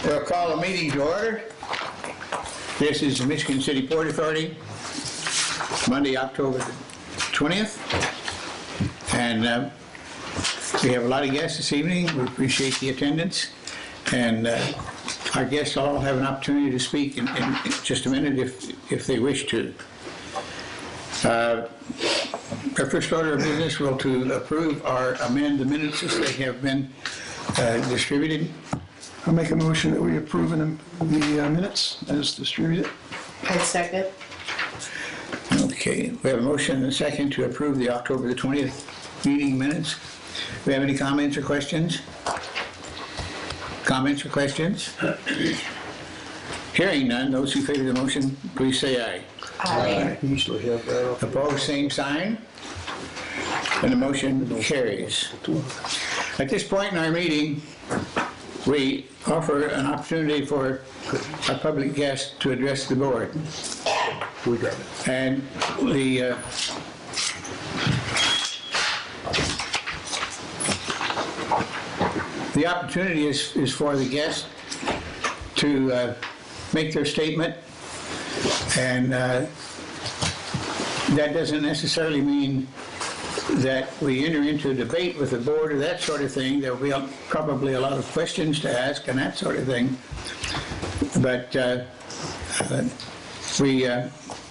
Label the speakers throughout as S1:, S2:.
S1: We'll call a meeting to order. This is the Michigan City Port Authority, Monday, October the 20th. And we have a lot of guests this evening. We appreciate the attendance. And our guests all have an opportunity to speak in just a minute if they wish to. Our first order of business will to approve or amend the minutes as they have been distributed.
S2: I'll make a motion that we approve the minutes as distributed.
S3: I second.
S1: Okay, we have a motion and a second to approve the October the 20th meeting minutes. Do we have any comments or questions? Comments or questions? Hearing none, those who favor the motion, please say aye.
S3: Aye.
S2: I usually have that.
S1: Opposed, same sign. And the motion carries. At this point in our meeting, we offer an opportunity for our public guest to address the board.
S2: We got it.
S1: And the opportunity is for the guest to make their statement, and that doesn't necessarily mean that we enter into a debate with the board or that sort of thing. There will be probably a lot of questions to ask and that sort of thing. But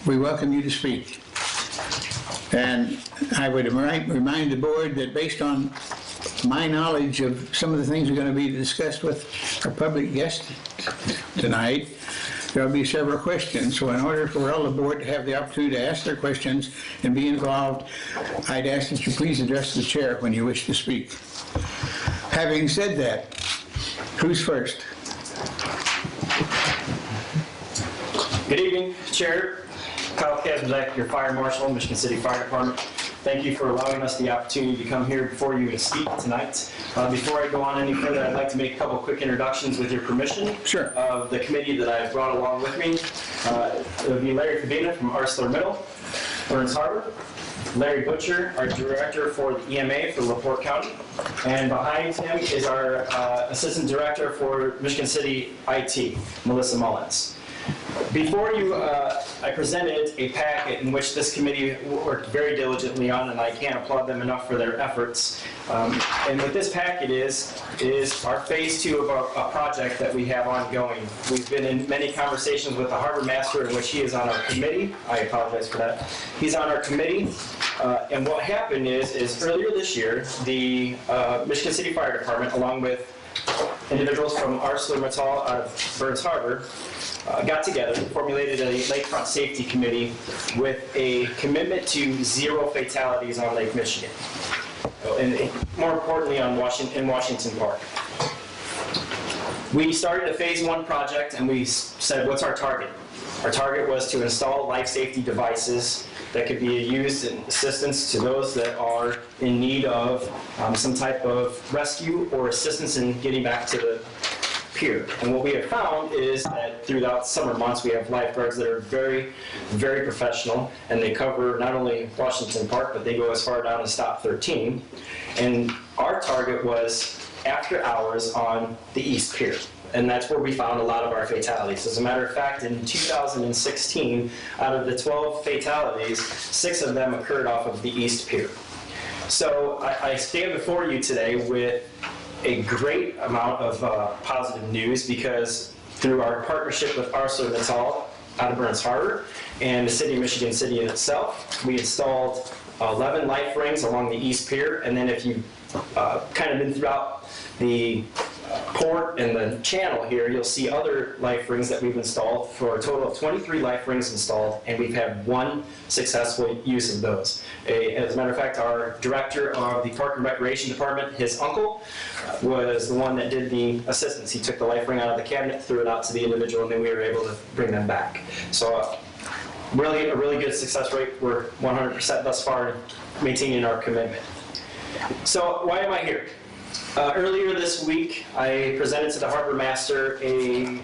S1: we welcome you to speak. And I would remind the board that based on my knowledge of some of the things we're going to be discussed with our public guest tonight, there will be several questions. So in order for all the board to have the opportunity to ask their questions and be involved, I'd ask that you please address the chair when you wish to speak. Having said that, who's first?
S4: Good evening, Chair. Kyle Kazmazak, your Fire Marshal, Michigan City Fire Department. Thank you for allowing us the opportunity to come here before you and speak tonight. Before I go on any further, I'd like to make a couple quick introductions with your permission.
S1: Sure.
S4: Of the committee that I've brought along with me. It would be Larry Fabina from ArcelorMittal, Burns Harbor. Larry Butcher, our director for the EMA for LaPorte County. And behind him is our assistant director for Michigan City IT, Melissa Mullins. Before you, I presented a packet in which this committee worked very diligently on, and I can't applaud them enough for their efforts. And what this packet is our phase 2 of a project that we have ongoing. We've been in many conversations with the harbor master in which he is on our committee. I apologize for that. He's on our committee. And what happened is earlier this year, the Michigan City Fire Department, along with individuals from ArcelorMittal out of Burns Harbor, got together and formulated a lakefront safety committee with a commitment to 0 fatalities on Lake Michigan, and more importantly in Washington Park. We started a phase 1 project and we said, what's our target? Our target was to install life safety devices that could be used in assistance to those that are in need of some type of rescue or assistance in getting back to the pier. And what we have found is that throughout summer months we have lifeguards that are very, very professional, and they cover not only Washington Park, but they go as far down as Stop 13. And our target was after hours on the East Pier. And that's where we found a lot of our fatalities. As a matter of fact, in 2016, out of the 12 fatalities, 6 of them occurred off of the East Pier. So I stand before you today with a great amount of positive news, because through our partnership with ArcelorMittal out of Burns Harbor and the City of Michigan City in itself, we installed 11 life rings along the East Pier. And then if you've kind of been throughout the port and the channel here, you'll see other life rings that we've installed for a total of 23 life rings installed, and we've had 1 successful use of those. As a matter of fact, our director of the Park and Recreation Department, his uncle, was the one that did the assistance. He took the life ring out of the cabinet, threw it out to the individual, and then we were able to bring them back. So a really good success rate. We're 100% thus far maintaining our commitment. So why am I here? Earlier this week, I presented to the harbor master a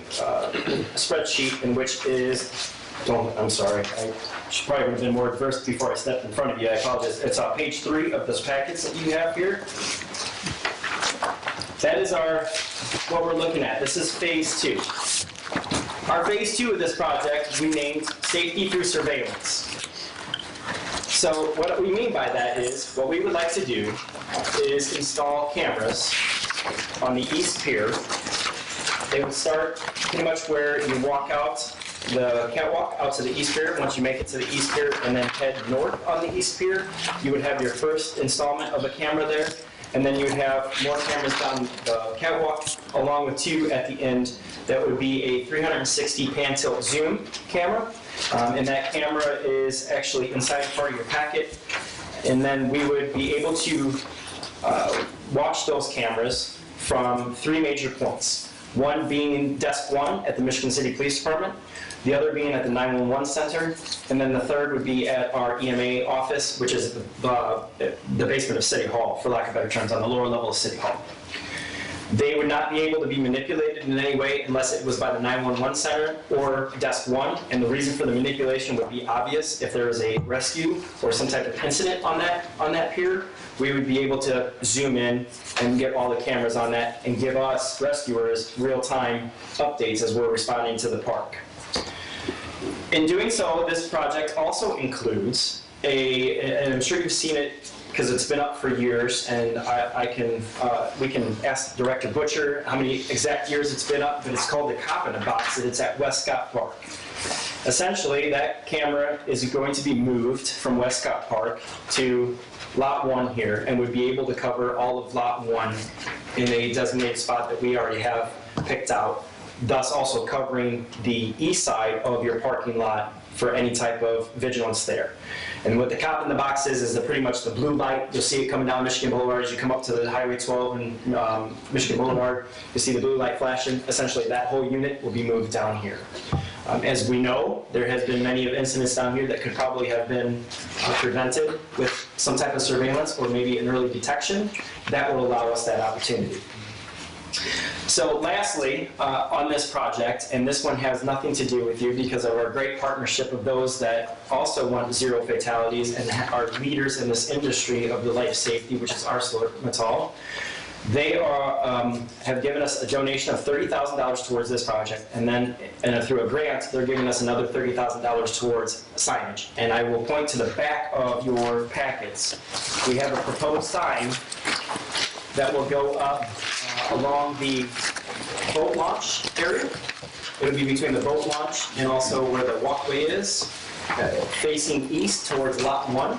S4: spreadsheet in which is, I'm sorry, I should probably have been more versed before I stepped in front of you. I apologize. It's on page 3 of this packets that you have here. that is what we're looking at. This is phase 2. Our phase 2 of this project we named Safety Through Surveillance. So what we mean by that is, what we would like to do is install cameras on the East Pier. They would start pretty much where you walk out the catwalk out to the East Pier. Once you make it to the East Pier and then head north on the East Pier, you would have your first installment of a camera there. And then you would have more cameras down the catwalk, along with 2 at the end. That would be a 360 pan tilt zoom camera. And that camera is actually inside part of your packet. And then we would be able to watch those cameras from 3 major points. One being desk 1 at the Michigan City Police Department, the other being at the 911 center, and then the third would be at our EMA office, which is the basement of City Hall, for lack of better terms, on the lower level of City Hall. They would not be able to be manipulated in any way unless it was by the 911 center or desk 1, and the reason for the manipulation would be obvious. If there is a rescue or some type of incident on that pier, we would be able to zoom in and get all the cameras on that and give us rescuers real-time updates as we're responding to the park. In doing so, this project also includes and I'm sure you've seen it because it's been up for years, and we can ask Director Butcher how many exact years it's been up, but it's called the Cop in a Box, and it's at Westcott Park. Essentially, that camera is going to be moved from Westcott Park to Lot 1 here, and would be able to cover all of Lot 1 in a designated spot that we already have picked out, thus also covering the east side of your parking lot for any type of vigilance there. And what the Cop in the Box is pretty much the blue light. You'll see it coming down Michigan Boulevard as you come up to the Highway 12 and Michigan Boulevard. You see the blue light flashing. Essentially, that whole unit will be moved down here. As we know, there has been many of incidents down here that could probably have been prevented with some type of surveillance or maybe an early detection. That will allow us that opportunity. So lastly, on this project, and this one has nothing to do with you because of our great partnership of those that also want 0 fatalities and are leaders in this industry of the life safety, which is ArcelorMittal. They have given us a donation of $30,000 towards this project, and then through a grant, they're giving us another $30,000 towards signage. And I will point to the back of your packets. We have a proposed sign that will go up along the boat launch area. It'll be between the boat launch and also where the walkway is, facing east towards Lot 1.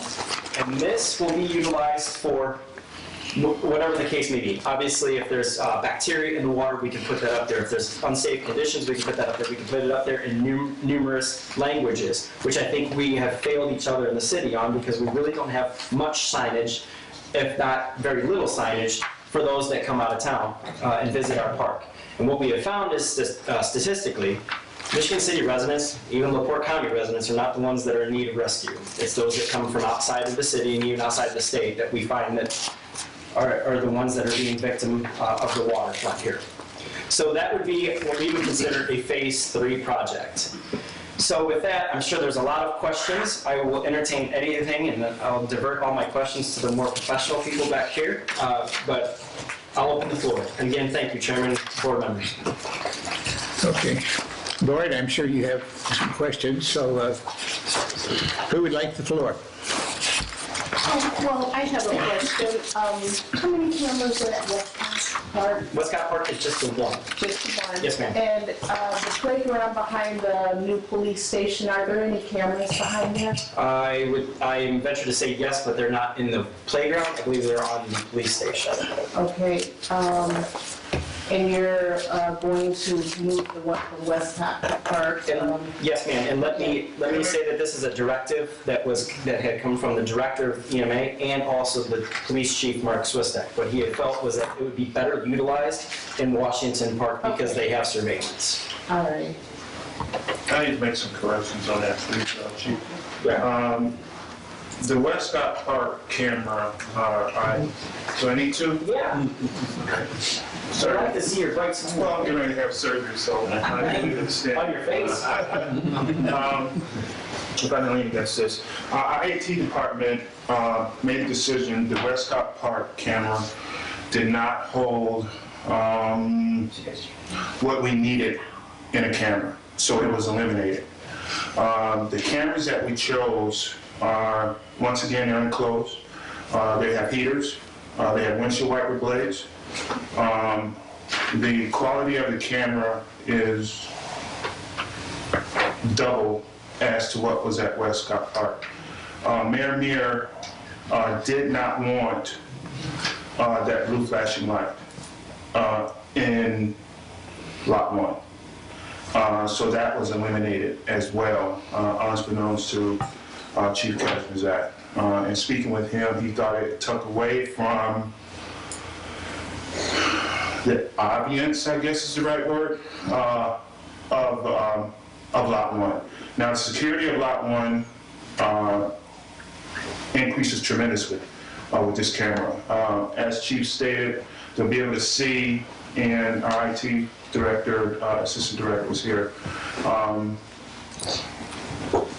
S4: And this will be utilized for whatever the case may be. Obviously, if there's bacteria in the water, we can put that up there. If there's unsafe conditions, we can put that up there. We can put it up there in numerous languages, which I think we have failed each other in the city on because we really don't have much signage, if not very little signage, for those that come out of town and visit our park. And what we have found is statistically, Michigan City residents, even LaPorte County residents, are not the ones that are in need of rescue. It's those that come from outside of the city and even outside the state that we find that are the ones that are being victim of the waterfront here. So that would be what we would consider a phase 3 project. So with that, I'm sure there's a lot of questions. I will entertain anything, and I'll divert all my questions to the more professional people back here. But I'll open the floor. And again, thank you, Chairman, board members.
S1: Okay. Board, I'm sure you have some questions, so who would like the floor?
S3: Well, I have a question. How many cameras are at Westcott Park?
S4: Westcott Park is just the one.
S3: Just one?
S4: Yes, ma'am.
S3: And the playground behind the new police station, are there any cameras behind there?
S4: I venture to say yes, but they're not in the playground. I believe they're on the police station.
S3: Okay. And you're going to move the one from Westcott Park?
S4: Yes, ma'am. And let me say that this is a directive that had come from the director of EMA and also the police chief, Mark Swistek. What he had felt was that it would be better utilized in Washington Park because they have surveillance.
S3: All right.
S5: I need to make some corrections on that, please, Chief.
S4: Yeah.
S5: The Westcott Park camera, so I need to?
S4: Yeah.
S5: Sorry.
S4: I'd like to see your bright smile.
S5: Well, I'm getting ready to have surgery, so I need to understand.
S4: On your face.
S5: If I don't lean against this. Our IT department made a decision, the Westcott Park camera did not hold what we needed in a camera, so it was eliminated. The cameras that we chose are, once again, they're enclosed. They have heaters, they have windshield wiper blades. The quality of the camera is double as to what was at Westcott Park. Mayor Muir did not want that blue flashing light in Lot 1. So that was eliminated as well, unbeknownst to Chief Kazmazak. And speaking with him, he thought it took away from the ambience, I guess is the right word, of Lot 1. Now, the security of Lot 1 increases tremendously with this camera. As Chief stated, they'll be able to see, and our IT director, assistant director was here.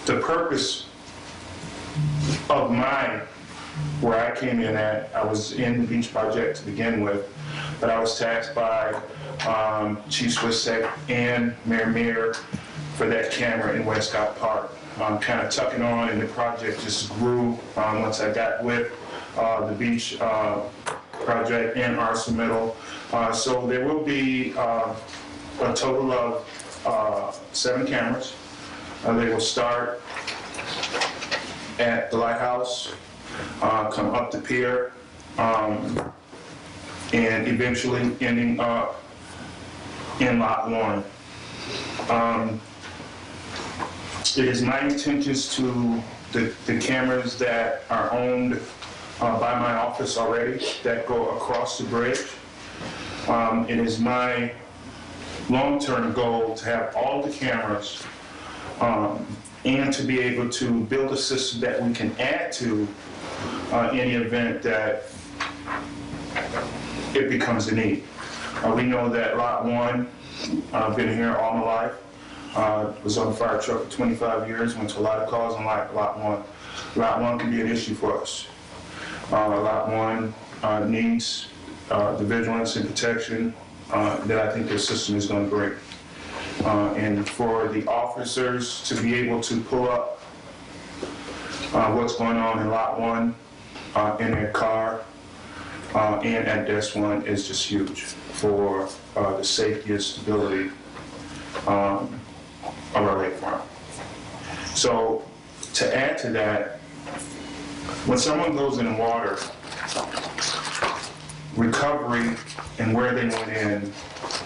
S5: The purpose of where I came in at, I was in the beach project to begin with, but I was tasked by Chief Swistek and Mayor Muir for that camera in Westcott Park. Kind of tucking on, and the project just grew once I got with the beach project and ArcelorMittal. So there will be a total of 7 cameras. They will start at the lighthouse, come up the pier, and eventually ending up in Lot 1. It is my intentions to the cameras that are owned by my office already that go across the bridge. It is my long-term goal to have all the cameras and to be able to build a system that we can add to any event that it becomes a need. We know that Lot 1, I've been here all my life. Was on the fire truck for 25 years, went to a lot of calls on Lot 1. Lot 1 can be an issue for us. Lot 1 needs the vigilance and protection that I think their system is going to bring. And for the officers to be able to pull up what's going on in Lot 1 in their car and at Desk 1 is just huge for the safety and stability of our lakefront. So to add to that, when someone goes in the water, recovery and where they went in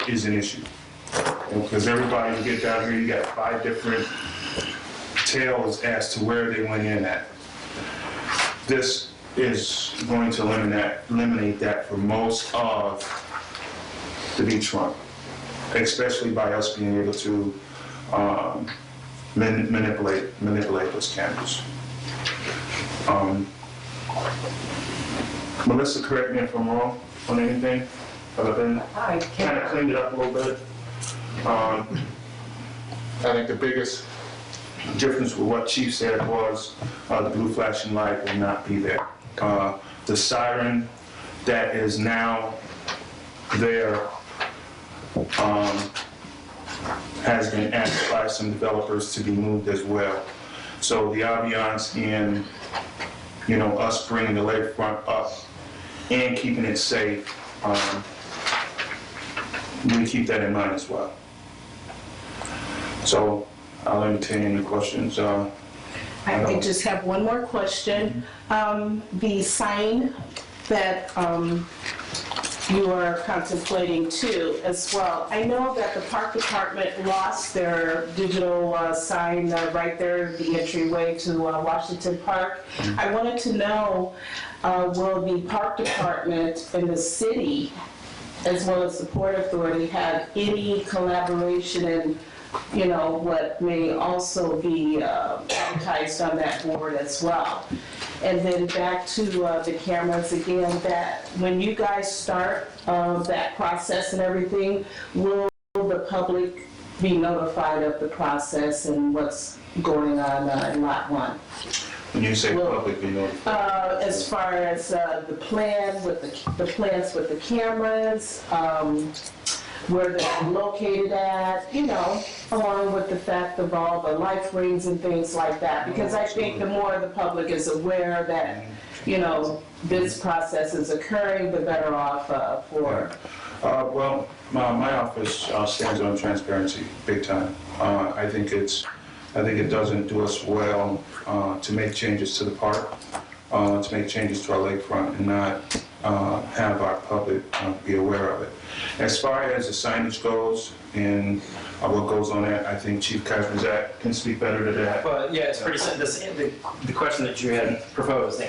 S5: is an issue. Because everybody, you get down here, you got 5 different tales as to where they went in at. This is going to eliminate that for most of the beachfront, especially by us being able to manipulate those cameras. Melissa, correct me if I'm wrong on anything, other than
S3: I
S5: kind of cleaned it up a little bit. I think the biggest difference with what Chief said was the blue flashing light will not be there. The siren that is now there has been asked by some developers to be moved as well. So the ambiance in, us bringing the lakefront up and keeping it safe, we keep that in mind as well. So I'll entertain any questions.
S3: I just have one more question. The sign that you are contemplating too as well. I know that the park department lost their digital sign right there, the entryway to Washington Park. I wanted to know, will the park department and the city, as well as the Port Authority, have any collaboration in what may also be advertised on that board as well? And then back to the cameras again, that when you guys start that process and everything, will the public be notified of the process and what's going on in Lot 1?
S5: When you say
S3: Well,
S5: publicly notified?
S3: As far as the plan with the plans with the cameras, where they're located at, you know, along with the fact of all the life rings and things like that. Because I think the more the public is aware that, you know, this process is occurring, the better off for.
S5: Well, my office stands on transparency, big time. I think it doesn't do us well to make changes to the park, to make changes to our lakefront and not have our public be aware of it. As far as the signage goes and what goes on that, I think Chief Kazmazak can speak better to that.
S4: But yeah, it's pretty simple. The question that you had proposed,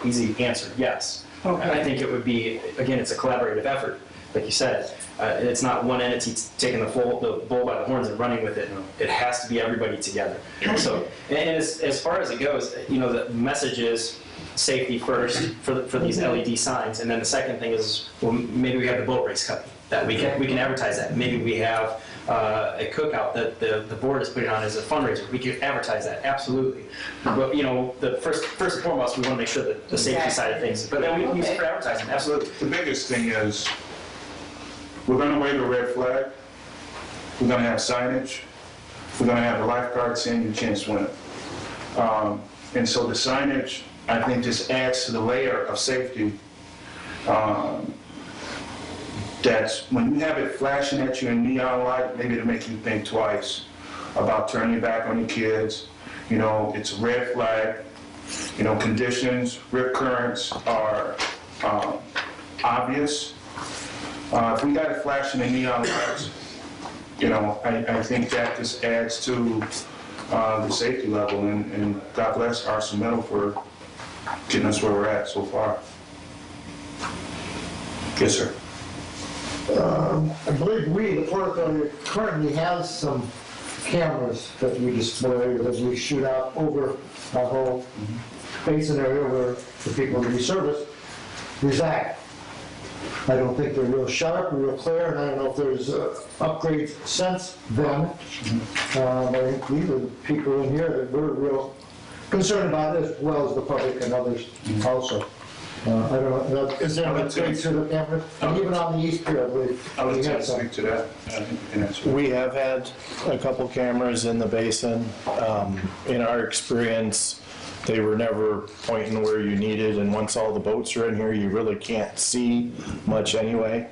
S4: easy answer, yes.
S3: Okay.
S4: I think it would be, again, it's a collaborative effort, like you said. It's not one entity taking the bull by the horns and running with it. It has to be everybody together. So, and as far as it goes, you know, the message is safety first for these LED signs, and then the second thing is, well, maybe we have the boat race coming. That we can advertise that. Maybe we have a cookout that the board is putting on as a fundraiser. We could advertise that, absolutely. But, you know, the first and foremost, we want to make sure that the safety side of things. But then we can use it for advertising, absolutely.
S5: The biggest thing is, we're gonna wave a red flag, we're gonna have signage, we're gonna have the lifeguard saying you can't swim. And so the signage, I think, just adds to the layer of safety. That's, when you have it flashing at you in neon light, maybe to make you think twice about turning your back on your kids. You know, it's a red flag. You know, conditions, rip currents are obvious. If we got it flashing in neon lights, you know, I think that just adds to the safety level, and God bless Arsenal Metal for getting us where we're at so far. Yes, sir.
S6: I believe we, the Port Authority, currently has some cameras that we display, that we shoot out over our whole basin area where the people that we service reside. I don't think they're real sharp or real clear, and I don't know if there's upgrades since then. I think these are the people in here that we're real concerned about, as well as the public and others also. I don't know, is there an upgrade to the camera? And even on the east pier, I believe.
S5: I'll let
S6: we
S5: you
S6: have some.
S5: speak to that. I think you can answer.
S7: We have had a couple cameras in the basin. In our experience, they were never pointing where you needed, and once all the boats are in here, you really can't see much anyway.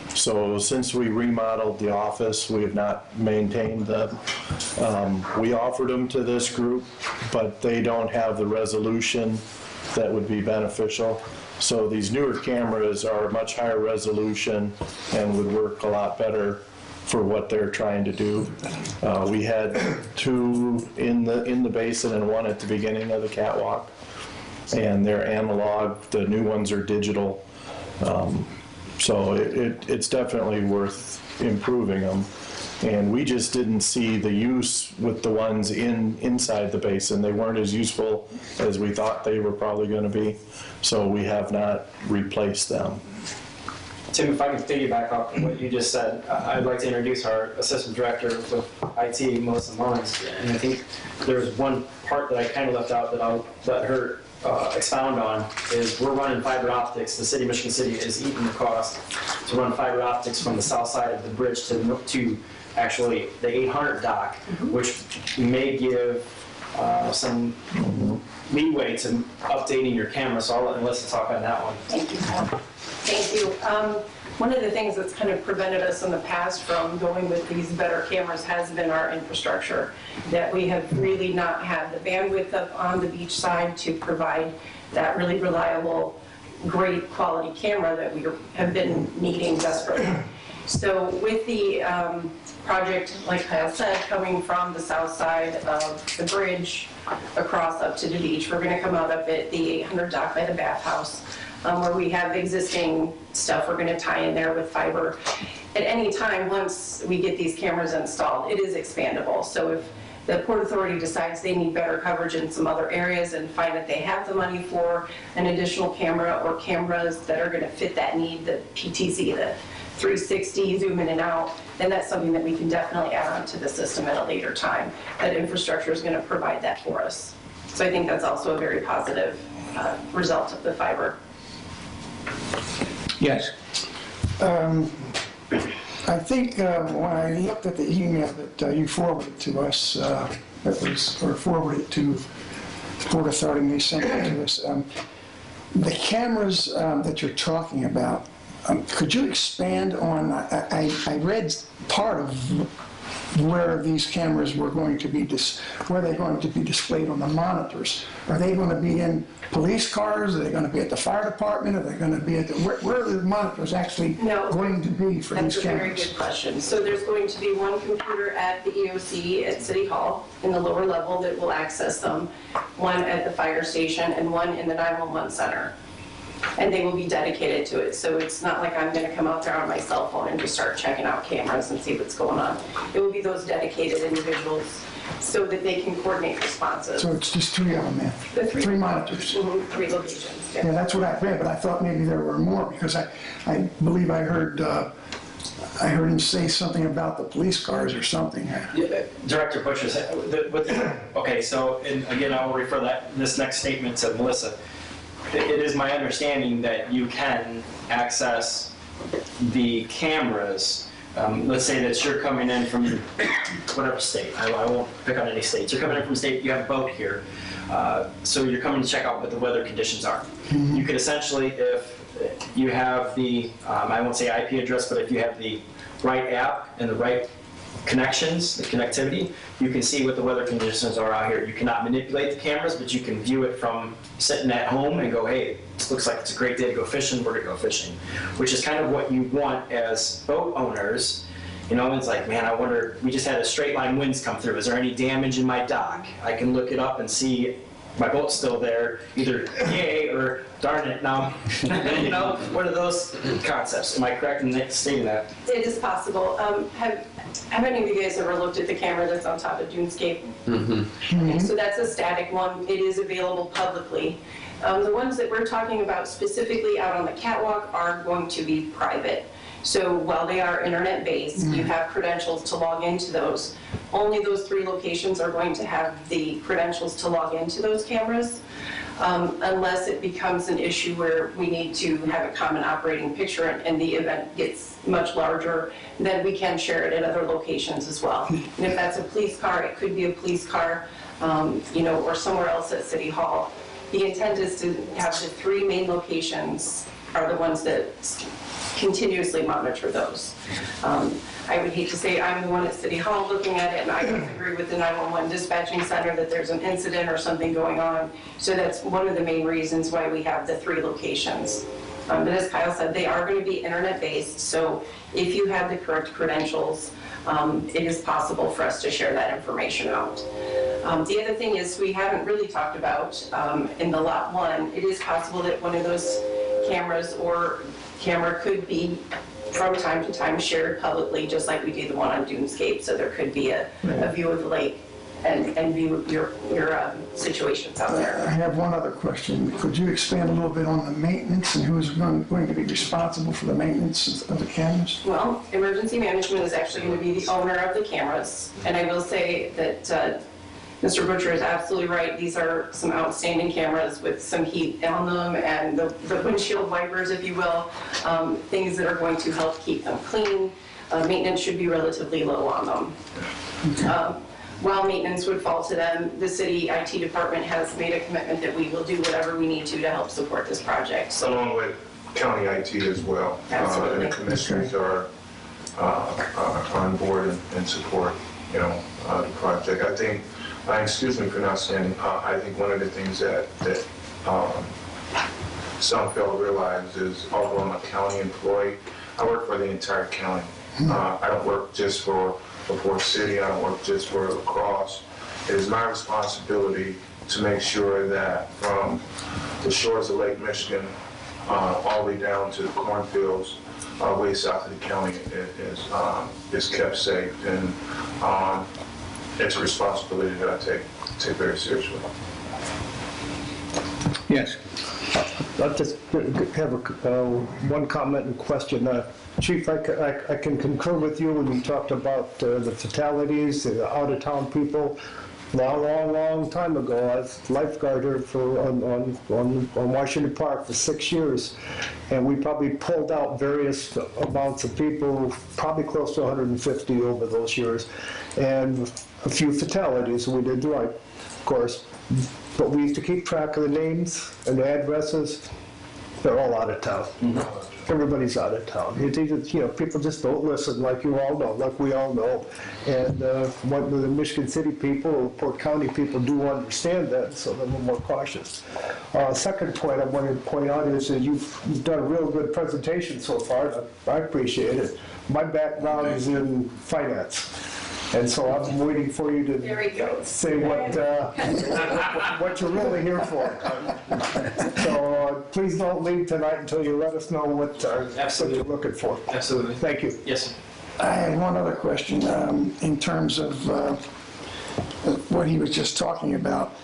S7: So since we remodeled the office, we have not maintained them. We offered them to this group, but they don't have the resolution that would be beneficial. So these newer cameras are much higher resolution and would work a lot better for what they're trying to do. We had 2 in the basin and 1 at the beginning of the catwalk, and they're analog. The new ones are digital. So it's definitely worth improving them. And we just didn't see the use with the ones inside the basin. They weren't as useful as we thought they were probably going to be. So we have not replaced them.
S4: Tim, if I can piggyback off what you just said, I'd like to introduce our Assistant Director with IT, Melissa Mullins. And I think there's one part that I kind of left out that I'll let her expound on, is we're running fiber optics. The city of Michigan City is eating the cost to run fiber optics from the south side of the bridge to actually the 800 dock, which may give some leeway to updating your camera. So I'll let Melissa talk on that one.
S8: Thank you, Paul. Thank you. One of the things that's kind of prevented us in the past from going with these better cameras has been our infrastructure, that we have really not had the bandwidth up on the beach side to provide that really reliable, great quality camera that we have been needing desperately. So with the project, like Kyle said, coming from the south side of the bridge across up to the beach, we're going to come out up at the 800 dock by the bathhouse, where we have existing stuff we're going to tie in there with fiber. At any time, once we get these cameras installed, it is expandable. So if the Port Authority decides they need better coverage in some other areas and find that they have the money for an additional camera or cameras that are going to fit that need, the PTZ, the 360 zoom in and out, then that's something that we can definitely add on to the system at a later time. That infrastructure is going to provide that for us. So I think that's also a very positive result of the fiber.
S1: Yes.
S2: I think when I looked at the email that you forwarded to us, forwarded to Port Authority, and they sent it to us, the cameras that you're talking about, could you expand on, I read part of where these cameras were going to be, where they're going to be displayed on the monitors. Are they going to be in police cars? Are they going to be at the fire department? Are they going to be at where are the monitors actually
S8: No.
S2: going to be for these
S8: That's a very
S2: cameras?
S8: good question. So there's going to be one computer at the EOC at City Hall in the lower level that will access them, one at the fire station, and one in the 911 center. And they will be dedicated to it. So it's not like I'm going to come out there on my cell phone and just start checking out cameras and see what's going on. It will be those dedicated individuals so that they can coordinate responses.
S2: So it's just 3 of them then?
S8: The three.
S2: 3 monitors?
S8: Mhm, 3 locations,
S2: Yeah,
S8: yeah.
S2: that's what I read, but I thought maybe there were more because I believe I heard him say something about the police cars or something.
S4: Director Butcher said, okay, so, and again, I will refer this next statement to Melissa. It is my understanding that you can access the cameras. Let's say that you're coming in from whatever state. I won't pick on any states. You're coming in from a state, you have a boat here. So you're coming to check out what the weather conditions are. You could essentially, if you have the, I won't say IP address, but if you have the right app and the right connections, the connectivity, you can see what the weather conditions are out here. You cannot manipulate the cameras, but you can view it from sitting at home and go, hey, this looks like it's a great day to go fishing, we're gonna go fishing. Which is kind of what you want as boat owners. You know, it's like, man, I wonder, we just had a straight line winds come through. Is there any damage in my dock? I can look it up and see my boat's still there, either yay or darn it, now. You know, what are those concepts? Am I correct in stating that?
S8: It is possible. Have any of you guys ever looked at the camera that's on top of Dunescape? Okay, so that's a static one. It is available publicly. The ones that we're talking about specifically out on the catwalk are going to be private. So while they are internet-based, you have credentials to log into those. Only those 3 locations are going to have the credentials to log into those cameras. Unless it becomes an issue where we need to have a common operating picture and the event gets much larger, then we can share it at other locations as well. And if that's a police car, it could be a police car, you know, or somewhere else at City Hall. The intent is to have the 3 main locations are the ones that continuously monitor those. I would hate to say I'm the one at City Hall looking at it and I disagree with the 911 dispatching center that there's an incident or something going on. So that's one of the main reasons why we have the 3 locations. But as Kyle said, they are going to be internet-based, so if you have the correct credentials, it is possible for us to share that information out. The other thing is we haven't really talked about in the Lot 1, it is possible that one of those cameras or camera could be from time to time shared publicly, just like we do the one on Dunescape, so there could be a view of the lake and view your situations out
S2: I
S8: there.
S2: have one other question. Could you expand a little bit on the maintenance and who's going to be responsible for the maintenance of the cameras?
S8: Well, emergency management is actually going to be the owner of the cameras, and I will say that Mr. Butcher is absolutely right. These are some outstanding cameras with some heat on them and the windshield wipers, if you will, things that are going to help keep them clean. Maintenance should be relatively low on them. While maintenance would fall to them, the city IT department has made a commitment that we will do whatever we need to help support this project. So,
S5: Along with county IT as well.
S8: Absolutely.
S5: And the commissioners are on board and support, you know, the project. I think, excuse me for not saying, I think one of the things that some fail to realize is, although I'm a county employee, I work for the entire county. I don't work just for Port City, I don't work just for La Crosse. It is my responsibility to make sure that from the shores of Lake Michigan all the way down to the cornfields, way south of the county is kept safe. And it's a responsibility that I take very seriously.
S1: Yes.
S9: I'll just have one comment and question. Chief, I can concur with you when you talked about the fatalities, the out-of-town people. long time ago. I was lifeguard here on Washington Park for 6 years. And we probably pulled out various amounts of people, probably close to 150 over those years. And a few fatalities we did right, of course. But we used to keep track of the names and the addresses. They're all out of town. Everybody's out of town. People just don't listen, like you all know, like we all know. And what the Michigan City people, or Port County people do understand that, so they're a little more cautious. Second point I wanted to point out is that you've done a real good presentation so far. I appreciate it. My background is in finance. And so I'm waiting for you
S8: Very
S9: to
S8: good.
S9: say what you're really here for. So please don't leave tonight until you let us know what you're looking for.
S4: Absolutely.
S9: Thank you.
S4: Yes, sir.
S2: I had one other question in terms of what he was just talking about.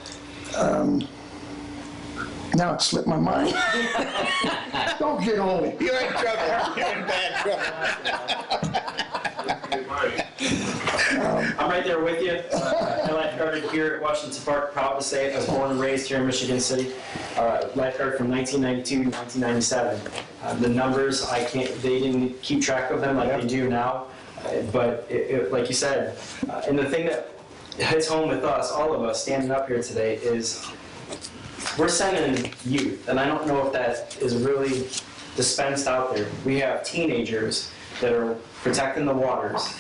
S2: Now it slipped my mind. Don't get old.
S1: You're in trouble. You're in bad trouble.
S4: I'm right there with you. I lifeguarded here at Washington Park. Proud to say it. I was born and raised here in Michigan City. Lifeguard from 1992 to 1997. The numbers, they didn't keep track of them like they do now. But like you said, and the thing that hits home with us, all of us standing up here today, is we're sending youth. And I don't know if that is really dispensed out there. We have teenagers that are protecting the waters.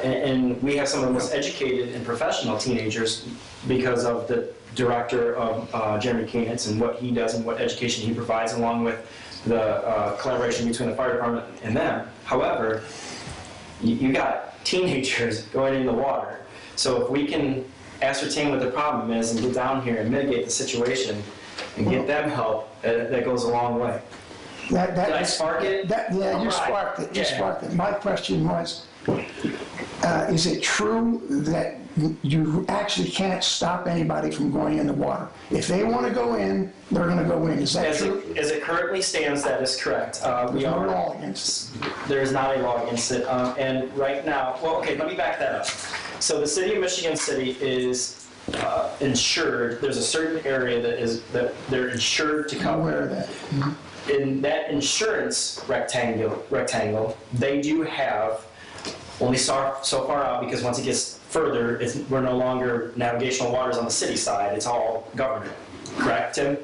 S4: And we have some of the most educated and professional teenagers because of the director of Jeremy Koenitz and what he does and what education he provides, along with the collaboration between the fire department and them. However, you got teenagers going in the water. So if we can ascertain what the problem is and get down here and mitigate the situation and get them help, that goes a long way. Did I spark it?
S2: Yeah, you sparked it. You sparked it. My question was, is it true that you actually can't stop anybody from going in the water? If they want to go in, they're going to go in. Is that true?
S4: As it currently stands, that is correct.
S2: There's no law against it.
S4: There is not a law against it. And right now, well, okay, let me back that up. So the city of Michigan City is insured. There's a certain area that they're insured to
S2: I'm
S4: cover.
S2: aware of that.
S4: In that insurance rectangle, they do have only so far out, because once it gets further, we're no longer navigational waters on the city side. It's all government. Correct, Tim?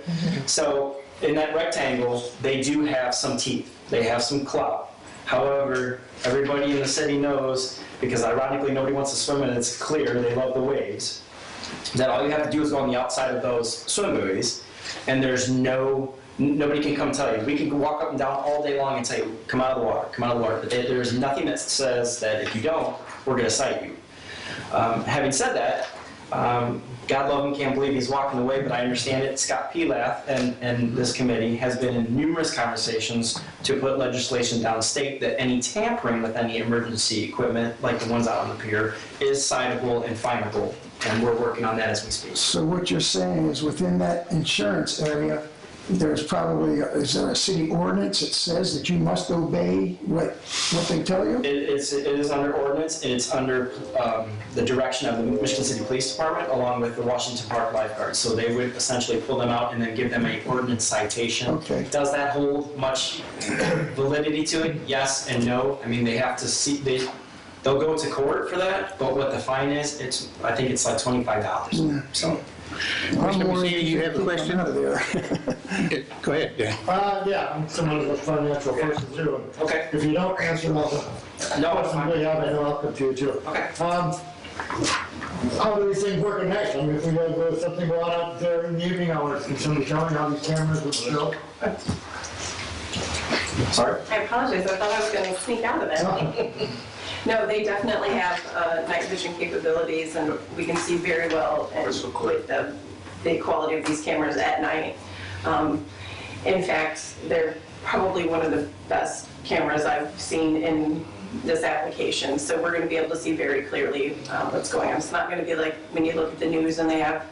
S4: So in that rectangle, they do have some teeth. They have some clout. However, everybody in the city knows, because ironically nobody wants to swim and it's clear, they love the waves, that all you have to do is go on the outside of those swim buoys, and nobody can come tell you. We can walk up and down all day long and tell you, come out of the water, come out of the water. But there's nothing that says that if you don't, we're going to cite you. Having said that, God love him, can't believe he's walking away, but I understand it. Scott Pilath and this committee has been in numerous conversations to put legislation downstate that any tampering with any emergency equipment, like the ones out on the pier, is citable and finable. And we're working on that as we speak.
S2: So what you're saying is within that insurance area, there's probably, is there a city ordinance that says that you must obey what they tell you?
S4: It is under ordinance, and it's under the direction of the Michigan City Police Department, along with the Washington Park lifeguards. So they would essentially pull them out and then give them an ordinance citation.
S2: Okay.
S4: Does that hold much validity to it? Yes and no. I mean, they have to see, they'll go to court for that, but what the fine is, I think it's like $25. So.
S1: Mr. Messina, you have a question?
S2: Out of there.
S1: Go ahead, Dan.
S6: Yeah, I'm someone who's a financial person too.
S4: Okay.
S6: If you don't answer my
S4: No,
S6: question, really, I know I'll confuse you.
S4: Okay.
S6: How do these things work at night? I mean, if we go with something going on out there in the evening hours, can somebody tell me how these cameras would show?
S4: Sorry?
S8: I apologize, I thought I was going to sneak out of it. No, they definitely have night vision capabilities, and we can see very well and with the quality of these cameras at night. In fact, they're probably one of the best cameras I've seen in this application, so we're going to be able to see very clearly what's going on. It's not going to be like when you look at the news and they have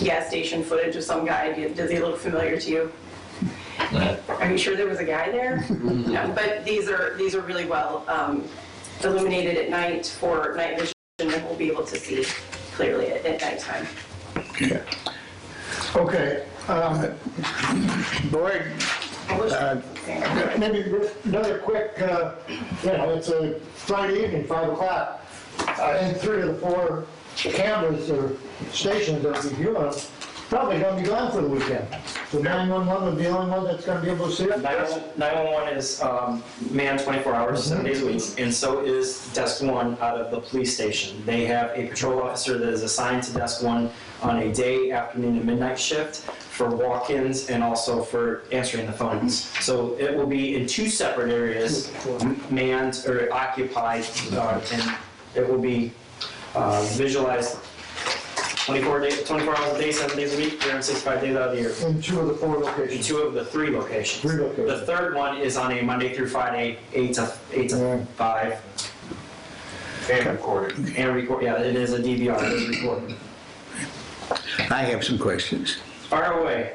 S8: gas station footage of some guy. Does he look familiar to you? Are you sure there was a guy there? No, but these are really well illuminated at night for night vision, and we'll be able to see clearly at nighttime.
S1: Yeah.
S6: Okay,
S1: Board,
S8: I wish-
S6: maybe another quick, it's a Friday evening, 5 o'clock. And 3 of the 4 cameras or stations that we viewing probably gonna be gone for the weekend. So 911 would be the only one that's gonna be able to see it?
S4: 911 is manned 24 hours, 7 days a week, and so is Desk 1 out of the police station. They have a patrol officer that is assigned to Desk 1 on a day, afternoon, and midnight shift for walk-ins and also for answering the phones. So it will be in 2 separate areas, manned or occupied, and it will be visualized 24 hours a day, 7 days a week, 365 days out of the year.
S6: In 2 of the 4
S4: In
S6: locations.
S4: 2 of the 3 locations.
S6: 3 locations.
S4: The third one is on a Monday through Friday, 8 to 5.
S5: And recorded.
S4: And record, yeah, it is a DVR, it is recorded.
S1: I have some questions.
S4: Fire away.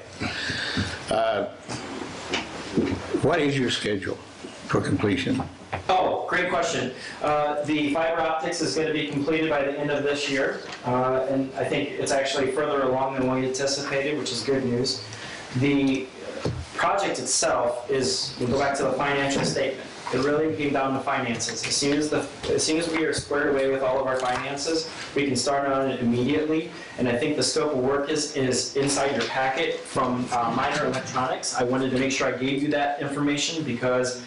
S1: What is your schedule for completion?
S4: Oh, great question. The fiber optics is going to be completed by the end of this year, and I think it's actually further along than we anticipated, which is good news. The project itself is, we'll go back to the financial statement. It really came down to finances. As soon as we are squared away with all of our finances, we can start on it immediately. And I think the scope of work is inside your packet from Minor Electronics. I wanted to make sure I gave you that information because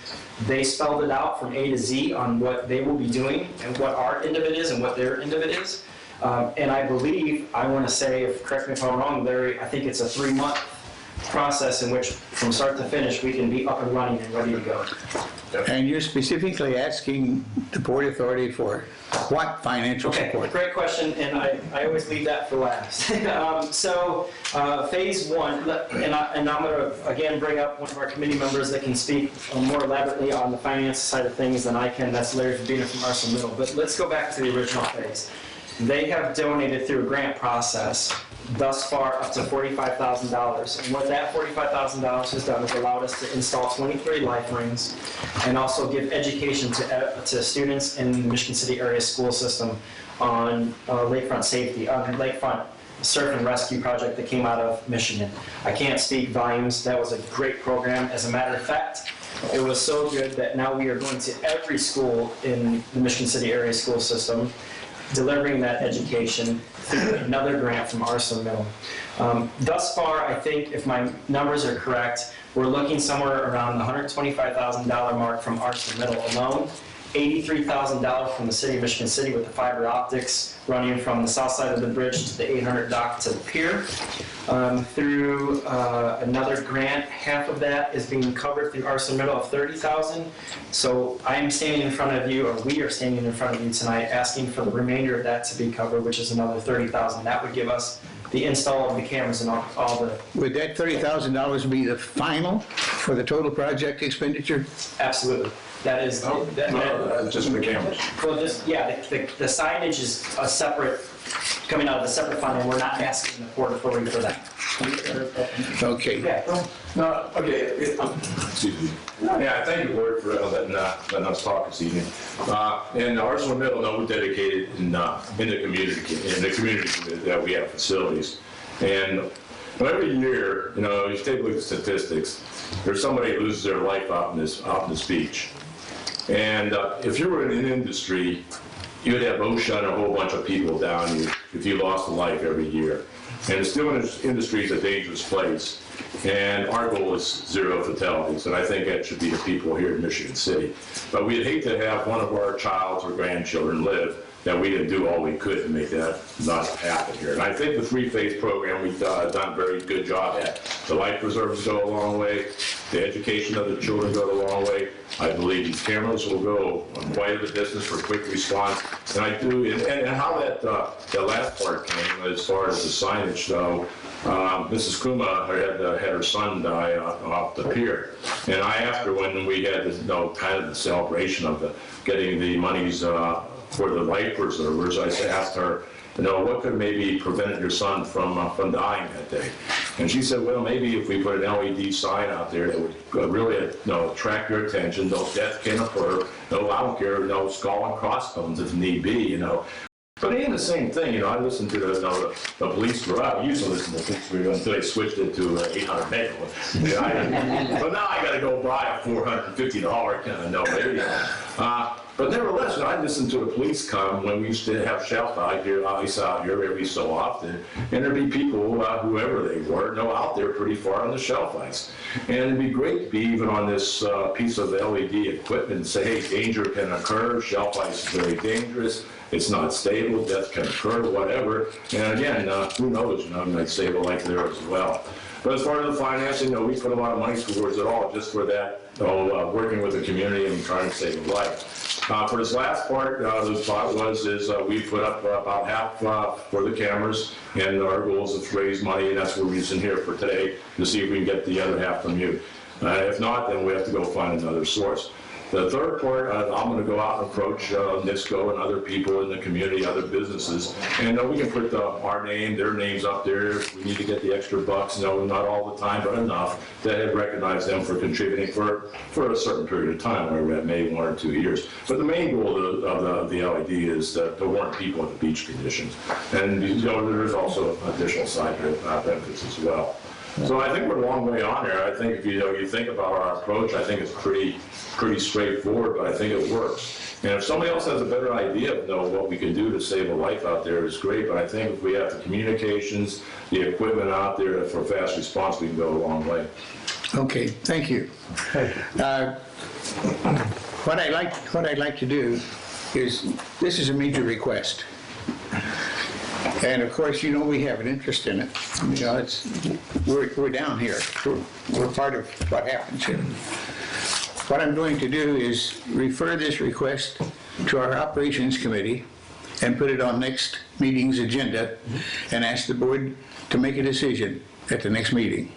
S4: they spelled it out from A to Z on what they will be doing and what our end of it is and what their end of it is. And I believe, I want to say, correct me if I'm wrong, Larry, I think it's a 3-month process in which, from start to finish, we can be up and running and ready to go.
S1: And you're specifically asking the Port Authority for what financial
S4: Okay,
S1: support?
S4: great question, and I always leave that for last. Phase 1, and I'm going to again bring up one of our committee members that can speak more elaborately on the finance side of things than I can. That's Larry Fabina from Arsenal Middle. But let's go back to the original phase. They have donated through a grant process thus far up to $45,000. And what that $45,000 has done is allowed us to install 23 life rings and also give education to students in the Michigan City area school system on lakefront safety, on lakefront surf and rescue project that came out of Michigan. I can't speak volumes. That was a great program. As a matter of fact, it was so good that now we are going to every school in the Michigan City area school system, delivering that education through another grant from Arsenal Middle. Thus far, I think if my numbers are correct, we're looking somewhere around the $125,000 mark from Arsenal Middle alone, $83,000 from the city of Michigan City with the fiber optics running from the south side of the bridge to the 800 dock to the pier. Through another grant, half of that is being covered through Arsenal Middle of $30,000. So I am standing in front of you, or we are standing in front of you tonight, asking for the remainder of that to be covered, which is another $30,000. That would give us the install of the cameras and all the.
S1: Would that $30,000 be the final for the total project expenditure?
S4: Absolutely. That is.
S5: Just for the cameras.
S4: Well, just, yeah, the signage is a separate, coming out of a separate fund, and we're not asking the Port Authority for that.
S1: Okay.
S4: Yeah.
S10: No, okay, excuse me. Yeah, thank you, Lord, for letting us talk this evening. And Arsenal Middle, no, we're dedicated in the community that we have facilities. And every year, you take a look at statistics, there's somebody who loses their life out in this beach. And if you were in an industry, you'd have OSHA and a whole bunch of people down you if you lost a life every year. And the steel industry is a dangerous place. And our goal is 0 fatalities, and I think that should be the people here in Michigan City. But we'd hate to have one of our child's or grandchildren live that we didn't do all we could to make that not happen here. And I think the 3-phase program we've done a very good job at. The life preservers go a long way. The education of the children go a long way. I believe these cameras will go quite a distance for quick response. And I do, and how that last part came as far as the signage though, Mrs. Kuma had her son die off the pier. And I asked her when we had this, kind of the celebration of getting the monies for the life preservers, I asked her, what could maybe prevent your son from dying that day? And she said, well, maybe if we put an LED sign out there that would really attract your attention, no death can occur, no, I don't care, no skull and crossbones if need be, But it ain't the same thing, you know, I listened to the police radio, I used to listen to the police radio until they switched it to 800 megahertz. But now I gotta go buy a $450 kind of no radio. But nevertheless, I listened to the police come when we used to have shelf out here every so often, and there'd be people, whoever they were, out there pretty far on the shelf ice. And it'd be great to be even on this piece of LED equipment and say, hey, danger can occur, shelf ice is very dangerous, it's not stable, death can occur, whatever. And again, who knows, I might save a life there as well. But as far as the financing, we put a lot of money towards it all, just for that, working with the community and trying to save a life. For this last part, the thought is we put up about half for the cameras, and our goal is to raise money, and that's what we're using here for today, to see if we can get the other half from you. If not, then we have to go find another source. The third part, I'm going to go out and approach NISCO and other people in the community, other businesses, and we can put our name, their names up there. If we need to get the extra bucks, not all the time, but enough to recognize them for contributing for a certain period of time, where we're at maybe 1 or 2 years. But the main goal of the LED is to warn people of the beach conditions. And there's also additional side benefits as well. So I think we're a long way on there. I think if you think about our approach, I think it's pretty straightforward, but I think it works. And if somebody else has a better idea of what we can do to save a life out there, it's great. But I think if we have the communications, the equipment out there for fast response, we can go a long way.
S1: Okay, thank you. What I'd like to do is, this is a major request. And of course, we have an interest in it. We're down here. We're part of what happens here. What I'm going to do is refer this request to our operations committee and put it on next meeting's agenda and ask the board to make a decision at the next meeting.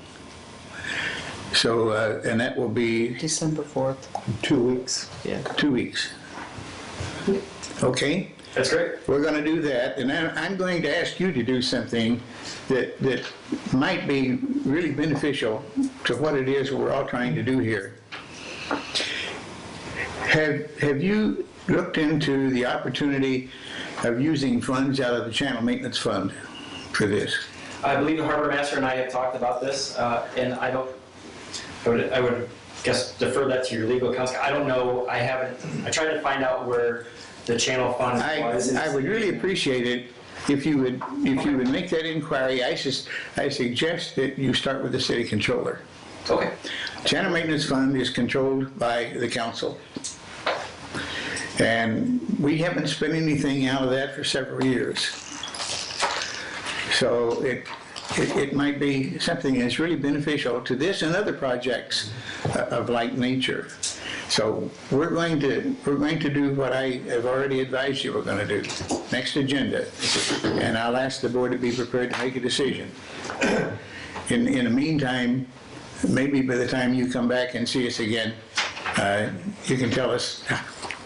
S1: So, and that will be
S11: December 4th.
S9: 2 weeks.
S11: Yeah.
S1: 2 weeks. Okay?
S4: That's great.
S1: We're going to do that, and then I'm going to ask you to do something that might be really beneficial to what it is we're all trying to do here. Have you looked into the opportunity of using funds out of the Channel Maintenance Fund for this?
S4: I believe the harbor master and I have talked about this, and I would guess defer that to your legal counsel. I don't know. I tried to find out where the channel fund was.
S1: I would really appreciate it if you would make that inquiry. I suggest that you start with the city controller.
S4: Okay.
S1: Channel Maintenance Fund is controlled by the council. And we haven't spent anything out of that for several years. So it might be something that's really beneficial to this and other projects of like nature. So we're going to do what I have already advised you we're going to do. Next agenda. And I'll ask the board to be prepared to make a decision. In the meantime, maybe by the time you come back and see us again, you can tell us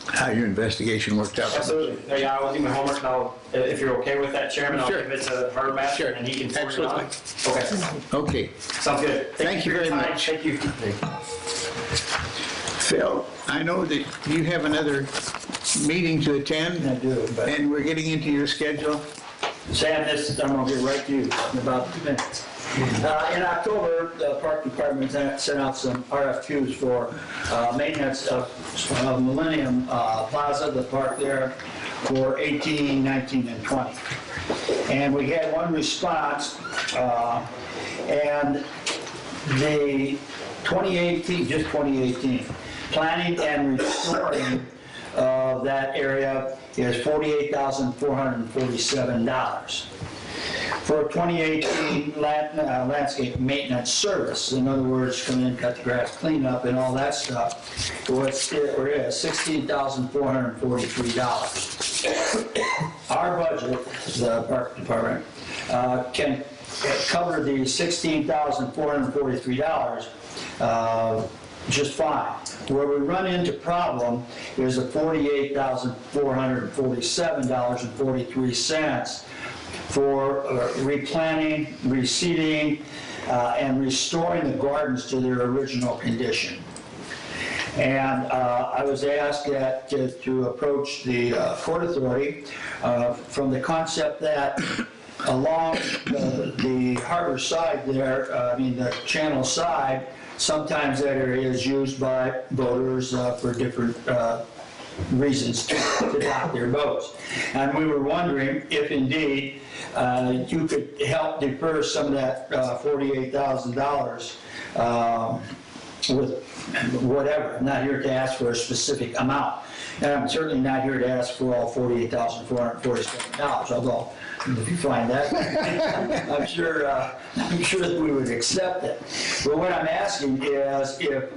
S1: how your investigation worked out.
S4: Absolutely. Yeah, I will do my homework now. If you're okay with that, Chairman, I'll
S1: Sure.
S4: give it to the harbor master and he can forward it on. Okay.
S1: Okay.
S4: Sounds good.
S1: Thank you
S4: for your
S1: very
S4: time.
S1: much.
S4: Thank you.
S1: Phil, I know that you have another meeting to attend.
S12: I do, but
S1: And we're getting into your schedule.
S12: Sam, I'm gonna get right to you in about 2 minutes. In October, the Park Department sent out some RFQs for maintenance of Millennium Plaza, the park there, for 18, 19, and 20. And we had one response, and the 2018, just 2018, planning and restoring of that area is $48,447. For 2018 landscape maintenance service, in other words, come in, cut the grass, clean up, and all that stuff, was $16,443. Our budget, the Park Department, can cover the $16,443 just fine. Where we run into problem is the $48,447.43 for replanting, reseeding, and restoring the gardens to their original condition. And I was asked to approach the Port Authority from the concept that along the harbor side there, the channel side, sometimes that area is used by boaters for different reasons to dock their boats. And we were wondering if indeed you could help defer some of that $48,000 with whatever. I'm not here to ask for a specific amount. And I'm certainly not here to ask for all $48,447, although if you find that, I'm sure that we would accept it. But what I'm asking is if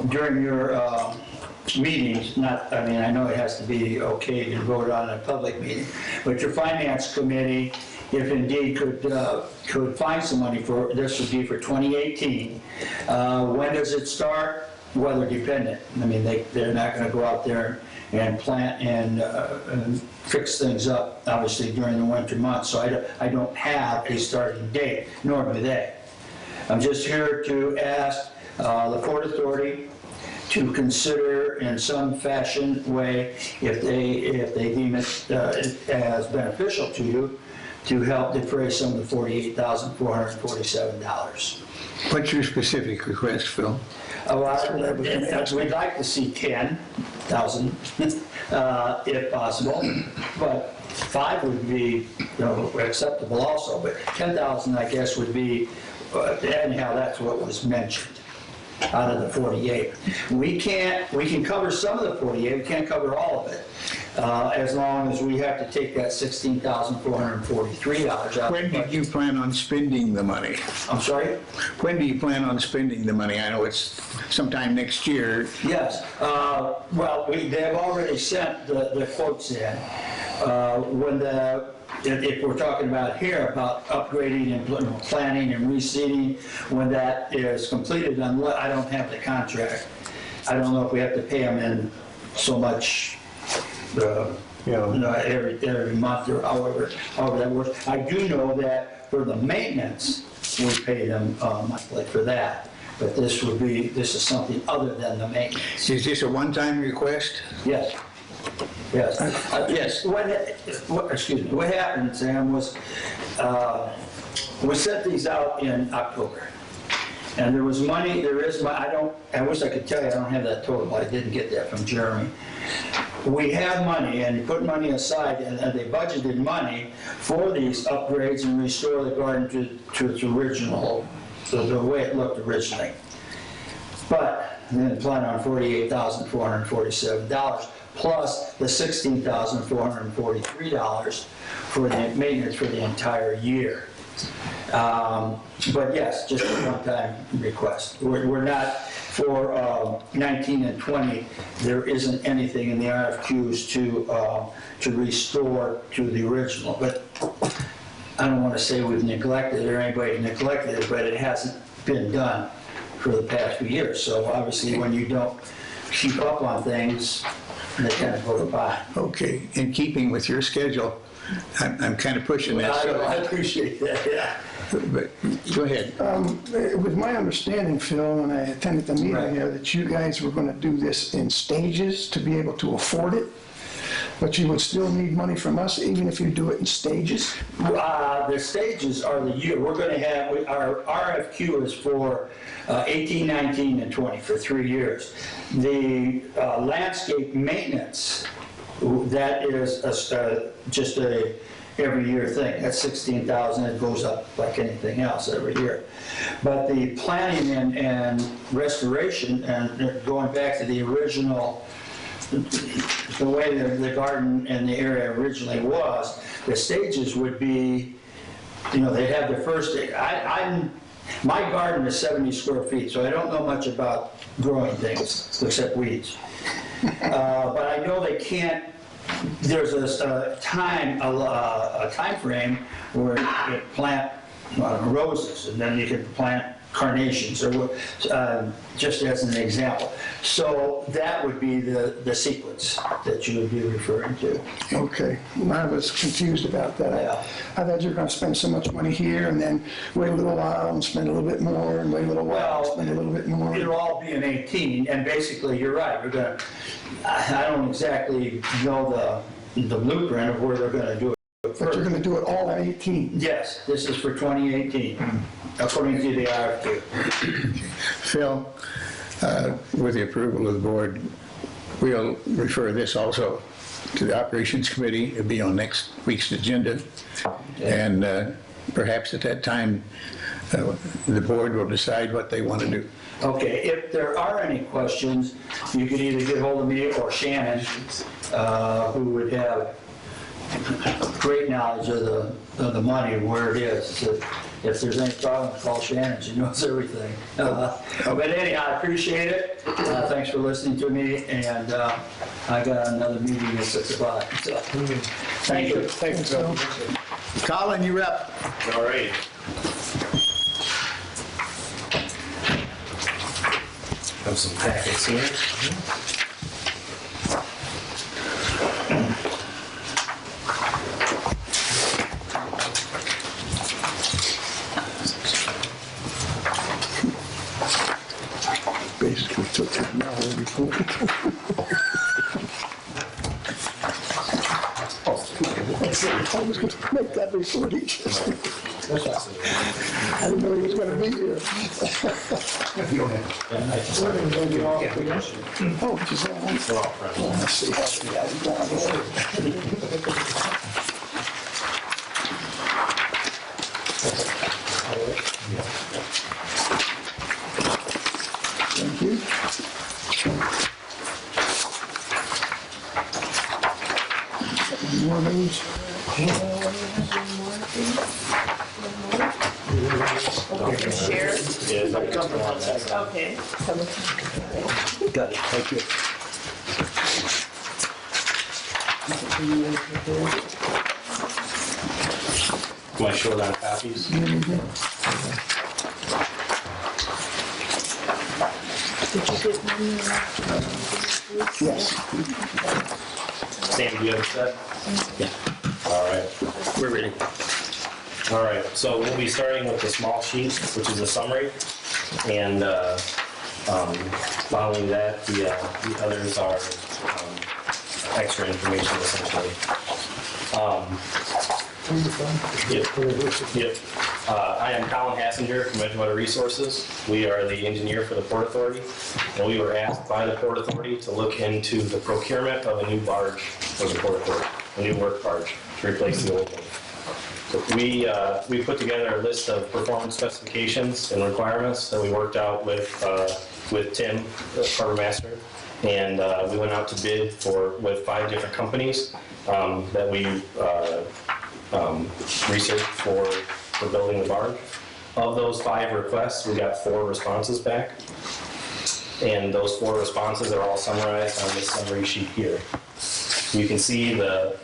S12: during your meetings, I know it has to be okay to vote on a public meeting, but your finance committee, if indeed could find some money for, this would be for 2018. When does it start? Weather dependent. They're not going to go out there and plant and fix things up, obviously, during the winter months. So I don't have a starting date, nor do they. I'm just here to ask the Port Authority to consider in some fashion, way, if they deem it as beneficial to you, to help defray some of the $48,447.
S1: What's your specific request, Phil?
S12: We'd like to see 10,000 if possible, but 5 would be acceptable also, but 10,000 I guess would be, anyhow, that's what was mentioned out of the 48. We can cover some of the 48, we can't cover all of it, as long as we have to take that $16,443 out.
S1: When did you plan on spending the money?
S12: I'm sorry?
S1: When do you plan on spending the money? I know it's sometime next year.
S12: Yes. Well, they've already sent the quotes in. If we're talking about here, about upgrading and planning and reseeding, when that is completed, I don't have the contract. I don't know if we have to pay them in so much every month or however that works. I do know that for the maintenance, we pay them monthly for that. But this is something other than the maintenance.
S1: Is this a one-time request?
S12: Yes. Yes. Yes. What happened, Sam, was we sent these out in October. And there is money, I wish I could tell you, I don't have that total, but I didn't get that from Jeremy. We have money, and you put money aside, and they budgeted money for these upgrades and restore the garden to its original, the way it looked originally. But then plan on $48,447. Plus the $16,443 for the maintenance for the entire year. But yes, just a one-time request. We're not, for 19 and 20, there isn't anything in the RFQs to restore to the original. But I don't want to say we've neglected or anybody neglected it, but it hasn't been done for the past few years. So obviously when you don't keep up on things, they kind of go by.
S1: Okay, in keeping with your schedule, I'm kind of pushing that.
S12: I appreciate that, yeah.
S1: But go ahead.
S2: With my understanding, Phil, when I attended the meeting here, that you guys were going to do this in stages to be able to afford it, but you would still need money from us even if you do it in stages?
S12: The stages are the year. We're going to have, our RFQ is for 18, 19, and 20 for 3 years. The landscape maintenance, that is just a every year thing. That's $16,000. It goes up like anything else every year. But the planning and restoration, and going back to the original, the way the garden and the area originally was, the stages would be, they'd have the first, my garden is 70 square feet, so I don't know much about growing things except weeds. But I know they can't, there's a time frame where you can plant roses, and then you can plant carnations, or just as an example. So that would be the sequence that you would be referring to.
S2: Okay, I was confused about that.
S12: Yeah.
S2: I thought you were gonna spend so much money here and then wait a little while and spend a little bit more and wait a little while and
S12: Well,
S2: spend a little bit more.
S12: it'll all be in 18, and basically, you're right, we're gonna, I don't exactly know the blueprint of where they're gonna do it
S2: But you're
S12: first.
S2: gonna do it all in 18.
S12: Yes, this is for 2018, according to the RFQ.
S1: Phil, with the approval of the board, we'll refer this also to the Operations Committee. It'll be on next week's agenda. And perhaps at that time, the board will decide what they want to do.
S12: Okay, if there are any questions, you can either get hold of me or Shannon, who would have great knowledge of the money, where it is. So if there's any problem, call Shannon, she knows everything. But anyhow, I appreciate it. Thanks for listening to me, and I got another meeting at 6 o'clock. So, thank you.
S1: Thanks, Phil. Colin, you're up.
S10: All right.
S4: Have some packets here.
S2: Basically took an hour before. I was gonna make that report each. I didn't know he was gonna be here. Oh, Giselle. Oh, I see. Yeah, he's down there. Thank you. More news?
S3: Share?
S4: Yeah,
S3: Okay.
S9: Got it, thank you.
S4: Am I short on copies?
S2: Yes.
S4: Sam, do you have a set? Yeah. All right. We're ready. All right, so we'll be starting with the small sheet, which is a summary, and following that, the others are extra information essentially. Yep. I am Colin Hassinger from Edgewater Resources. We are the engineer for the Port Authority, and we were asked by the Port Authority to look into the procurement of a new barge for the Port Authority, a new work barge to replace the old one. So we put together a list of performance specifications and requirements that we worked out with Tim, the harbor master, and we went out to bid with 5 different companies that we researched for building the barge. Of those 5 requests, we got 4 responses back, and those 4 responses are all summarized on this summary sheet here. You can see the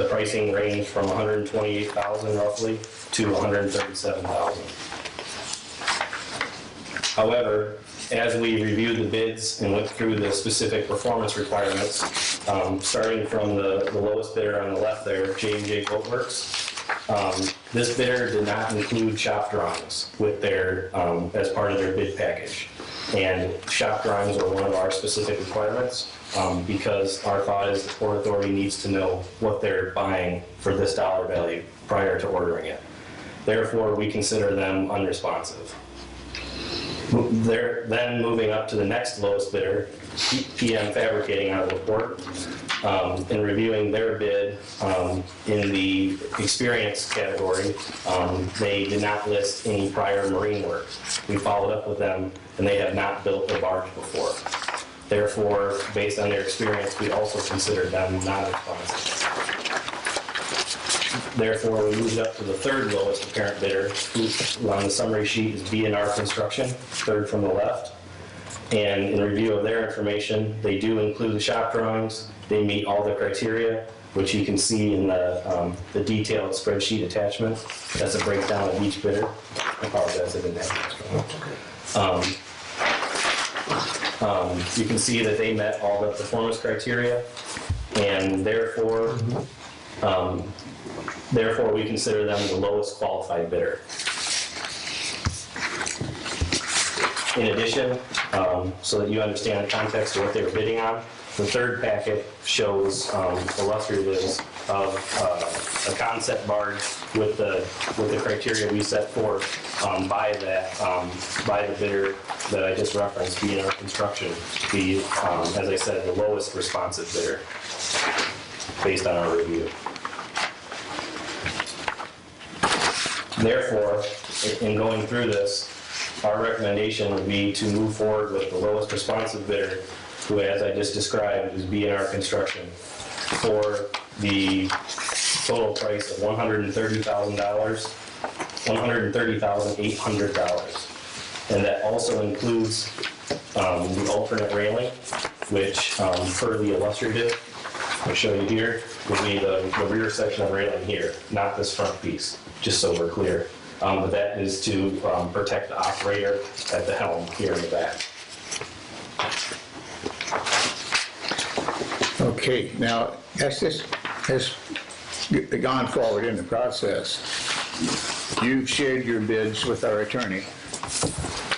S4: pricing range from $128,000 roughly to $137,000. However, as we reviewed the bids and went through the specific performance requirements, starting from the lowest bidder on the left there, J&J Boatworks, this bidder did not include shop drawings with their as part of their bid package. And shop drawings are one of our specific requirements because our thought is the Port Authority needs to know what they're buying for this dollar value prior to ordering it. Therefore, we consider them unresponsive. They're then moving up to the next lowest bidder, PM Fabricating out of the port, in reviewing their bid in the experience category. They did not list any prior marine work. We followed up with them, and they have not built a barge before. Therefore, based on their experience, we also considered them non-responsive. Therefore, we moved up to the 3rd lowest apparent bidder, who on the summary sheet is B&R Construction, 3rd from the left. And in review of their information, they do include the shop drawings. They meet all the criteria. which you can see in the detailed spreadsheet attachment. That's a breakdown of each bidder. I apologize, I didn't have it. You can see that they met all the performance criteria, and therefore we consider them the lowest qualified bidder. In addition, so that you understand the context of what they were bidding on, the third packet shows illustratives of a concept barge with the criteria we set forth by the bidder that I just referenced, B&R Construction, as I said, the lowest responsive bidder based on our review. Therefore, in going through this, our recommendation would be to move forward with the lowest responsive bidder, who, as I just described, is B&R Construction, for the total price of $130,800. And that also includes the alternate railing, which, per the illustrative, I'll show you here, would be the rear section of railing here, not this front piece, just so we're clear. But that is to protect the operator at the helm here in the back.
S1: Okay, now, as this has gone forward in the process, you've shared your bids with our attorney.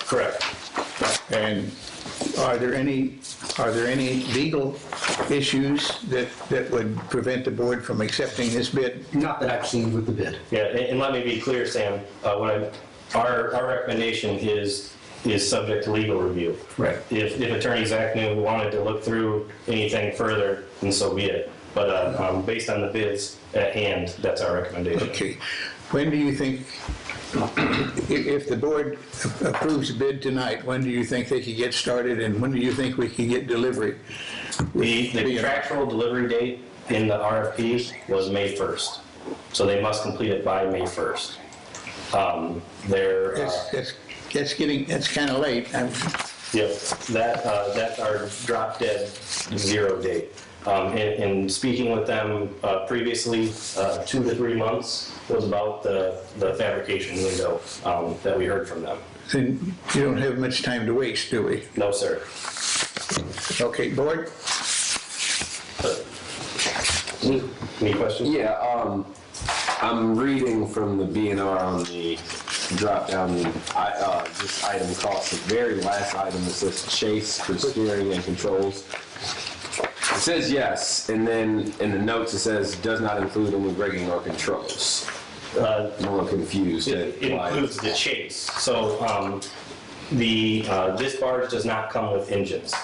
S4: Correct.
S1: And are there any legal issues that would prevent the board from accepting this bid?
S11: Not that I've seen with the bid.
S4: Yeah, and let me be clear, Sam, our recommendation is subject to legal review.
S11: Right.
S4: If Attorney Zachnew wanted to look through anything further, then so be it. But based on the bids at hand, that's our recommendation.
S1: Okay. When do you think, if the board approves the bid tonight, when do you think they could get started, and when do you think we could get delivery?
S4: The contractual delivery date in the RFP was May 1st, so they must complete it by May 1st.
S1: That's kind of late.
S4: Yep, that's our drop dead zero date. And speaking with them previously, 2 to 3 months was about the fabrication window that we heard from them.
S1: Then you don't have much time to waste, do we?
S4: No, sir.
S1: Okay, board?
S4: Any questions?
S13: Yeah, I'm reading from the B&R on the drop-down, this item costs, the very last item that says chase for steering and controls. It says yes, and then in the notes it says does not include any braking or controls. I'm a little confused.
S4: It includes the chase. So this barge does not come with engines.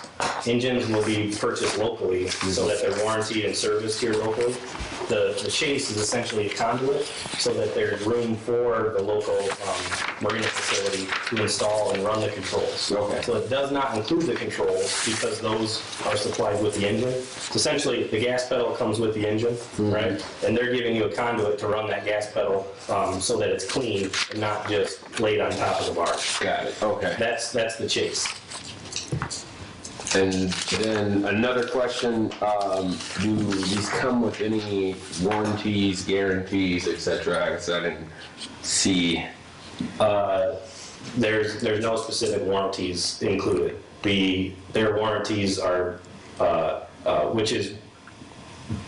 S4: Engines will be purchased locally so that they're warranted and serviced here locally. The chase is essentially a conduit so that there's room for the local marina facility to install and run the controls.
S13: Okay.
S4: So it does not include the controls because those are supplied with the engine. So essentially, the gas pedal comes with the engine, right? And they're giving you a conduit to run that gas pedal so that it's clean and not just laid on top of the barge.
S13: Got it, okay.
S4: That's the chase.
S13: And then another question, do these come with any warranties, guarantees, et cetera? I guess I didn't see.
S4: There's no specific warranties included. Their warranties are, which is,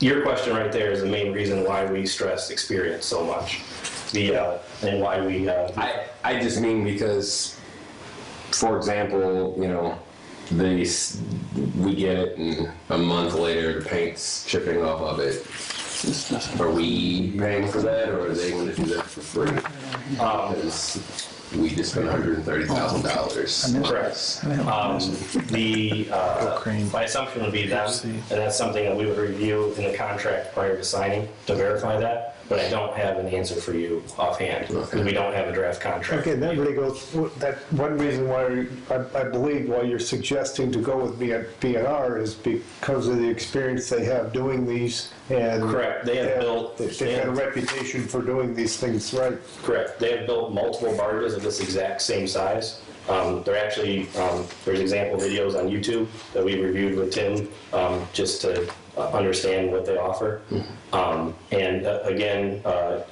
S4: your question right there is the main reason why we stress experience so much. And why we...
S13: I just mean because, for example, you know, we get it and a month later the paint's chipping off of it. Are we paying for that, or are they going to do that for free? Because we just spent $130,000.
S4: Correct. My assumption would be them, and that's something that we would review in the contract prior to signing to verify that. But I don't have an answer for you offhand because we don't have a draft contract.
S9: Okay, that really goes, that one reason why I believe why you're suggesting to go with B&R is because of the experience they have doing these, and
S4: Correct. They have built.
S9: They've got a reputation for doing these things right.
S4: Correct. They have built multiple barges of this exact same size. They're actually, there's example videos on YouTube that we reviewed with Tim just to understand what they offer. And again,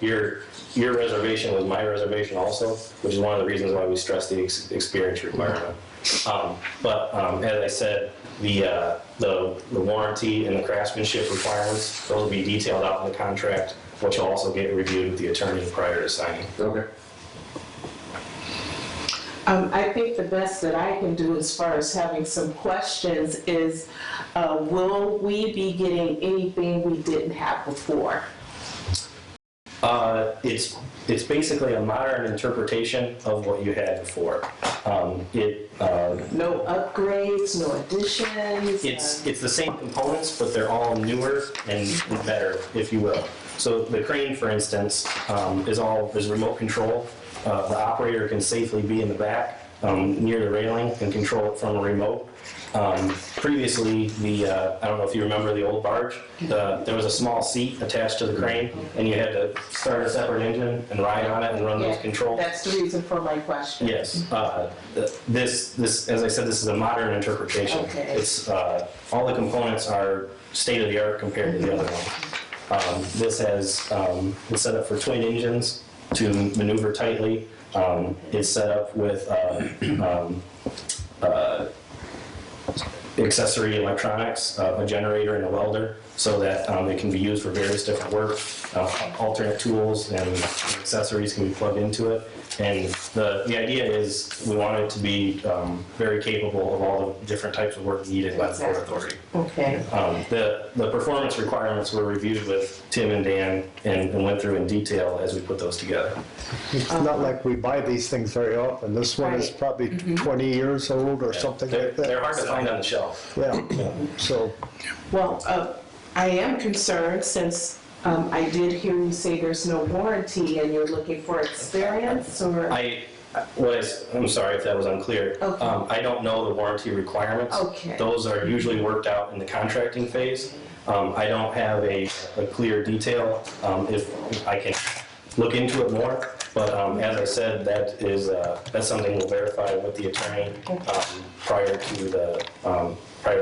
S4: your reservation was my reservation also, which is one of the reasons why we stress the experience requirement. But as I said, the warranty and the craftsmanship requirements, those will be detailed out in the contract, which will also get reviewed with the attorney prior to signing.
S13: Okay.
S3: I think the best that I can do as far as having some questions is, will we be getting anything we didn't have before?
S4: It's basically a modern interpretation of what you had before.
S3: No upgrades, no additions?
S4: It's the same components, but they're all newer and better, if you will. So the crane, for instance, is remote control. The operator can safely be in the back near the railing and control it from a remote. Previously, I don't know if you remember the old barge, there was a small seat attached to the crane, and you had to start a separate engine and ride on it and run those controls.
S3: That's the reason for my question.
S4: Yes. This, as I said, this is a modern interpretation.
S3: Okay.
S4: It's, all the components are state-of-the-art compared to the other one. This has, it's set up for twin engines to maneuver tightly. It's set up with accessory electronics, a generator and a welder, so that it can be used for various different work. Alternate tools and accessories can be plugged into it. And the idea is we want it to be very capable of all the different types of work needed by the Port Authority.
S3: Okay.
S4: The performance requirements were reviewed with Tim and Dan and went through in detail as we put those together.
S9: It's not like we buy these things very often. This one is
S3: Right.
S9: probably 20 years old or something
S4: They're
S9: like that.
S4: hard to find on the shelf.
S9: Yeah, so,
S3: Well, I am concerned since I did hear you say there's no warranty and you're looking for experience, or?
S4: I'm sorry if that was unclear.
S3: Okay.
S4: I don't know the warranty requirements.
S3: Okay.
S4: Those are usually worked out in the contracting phase. I don't have a clear detail. If I can look into it more, but as I said, that's something we'll verify with the attorney prior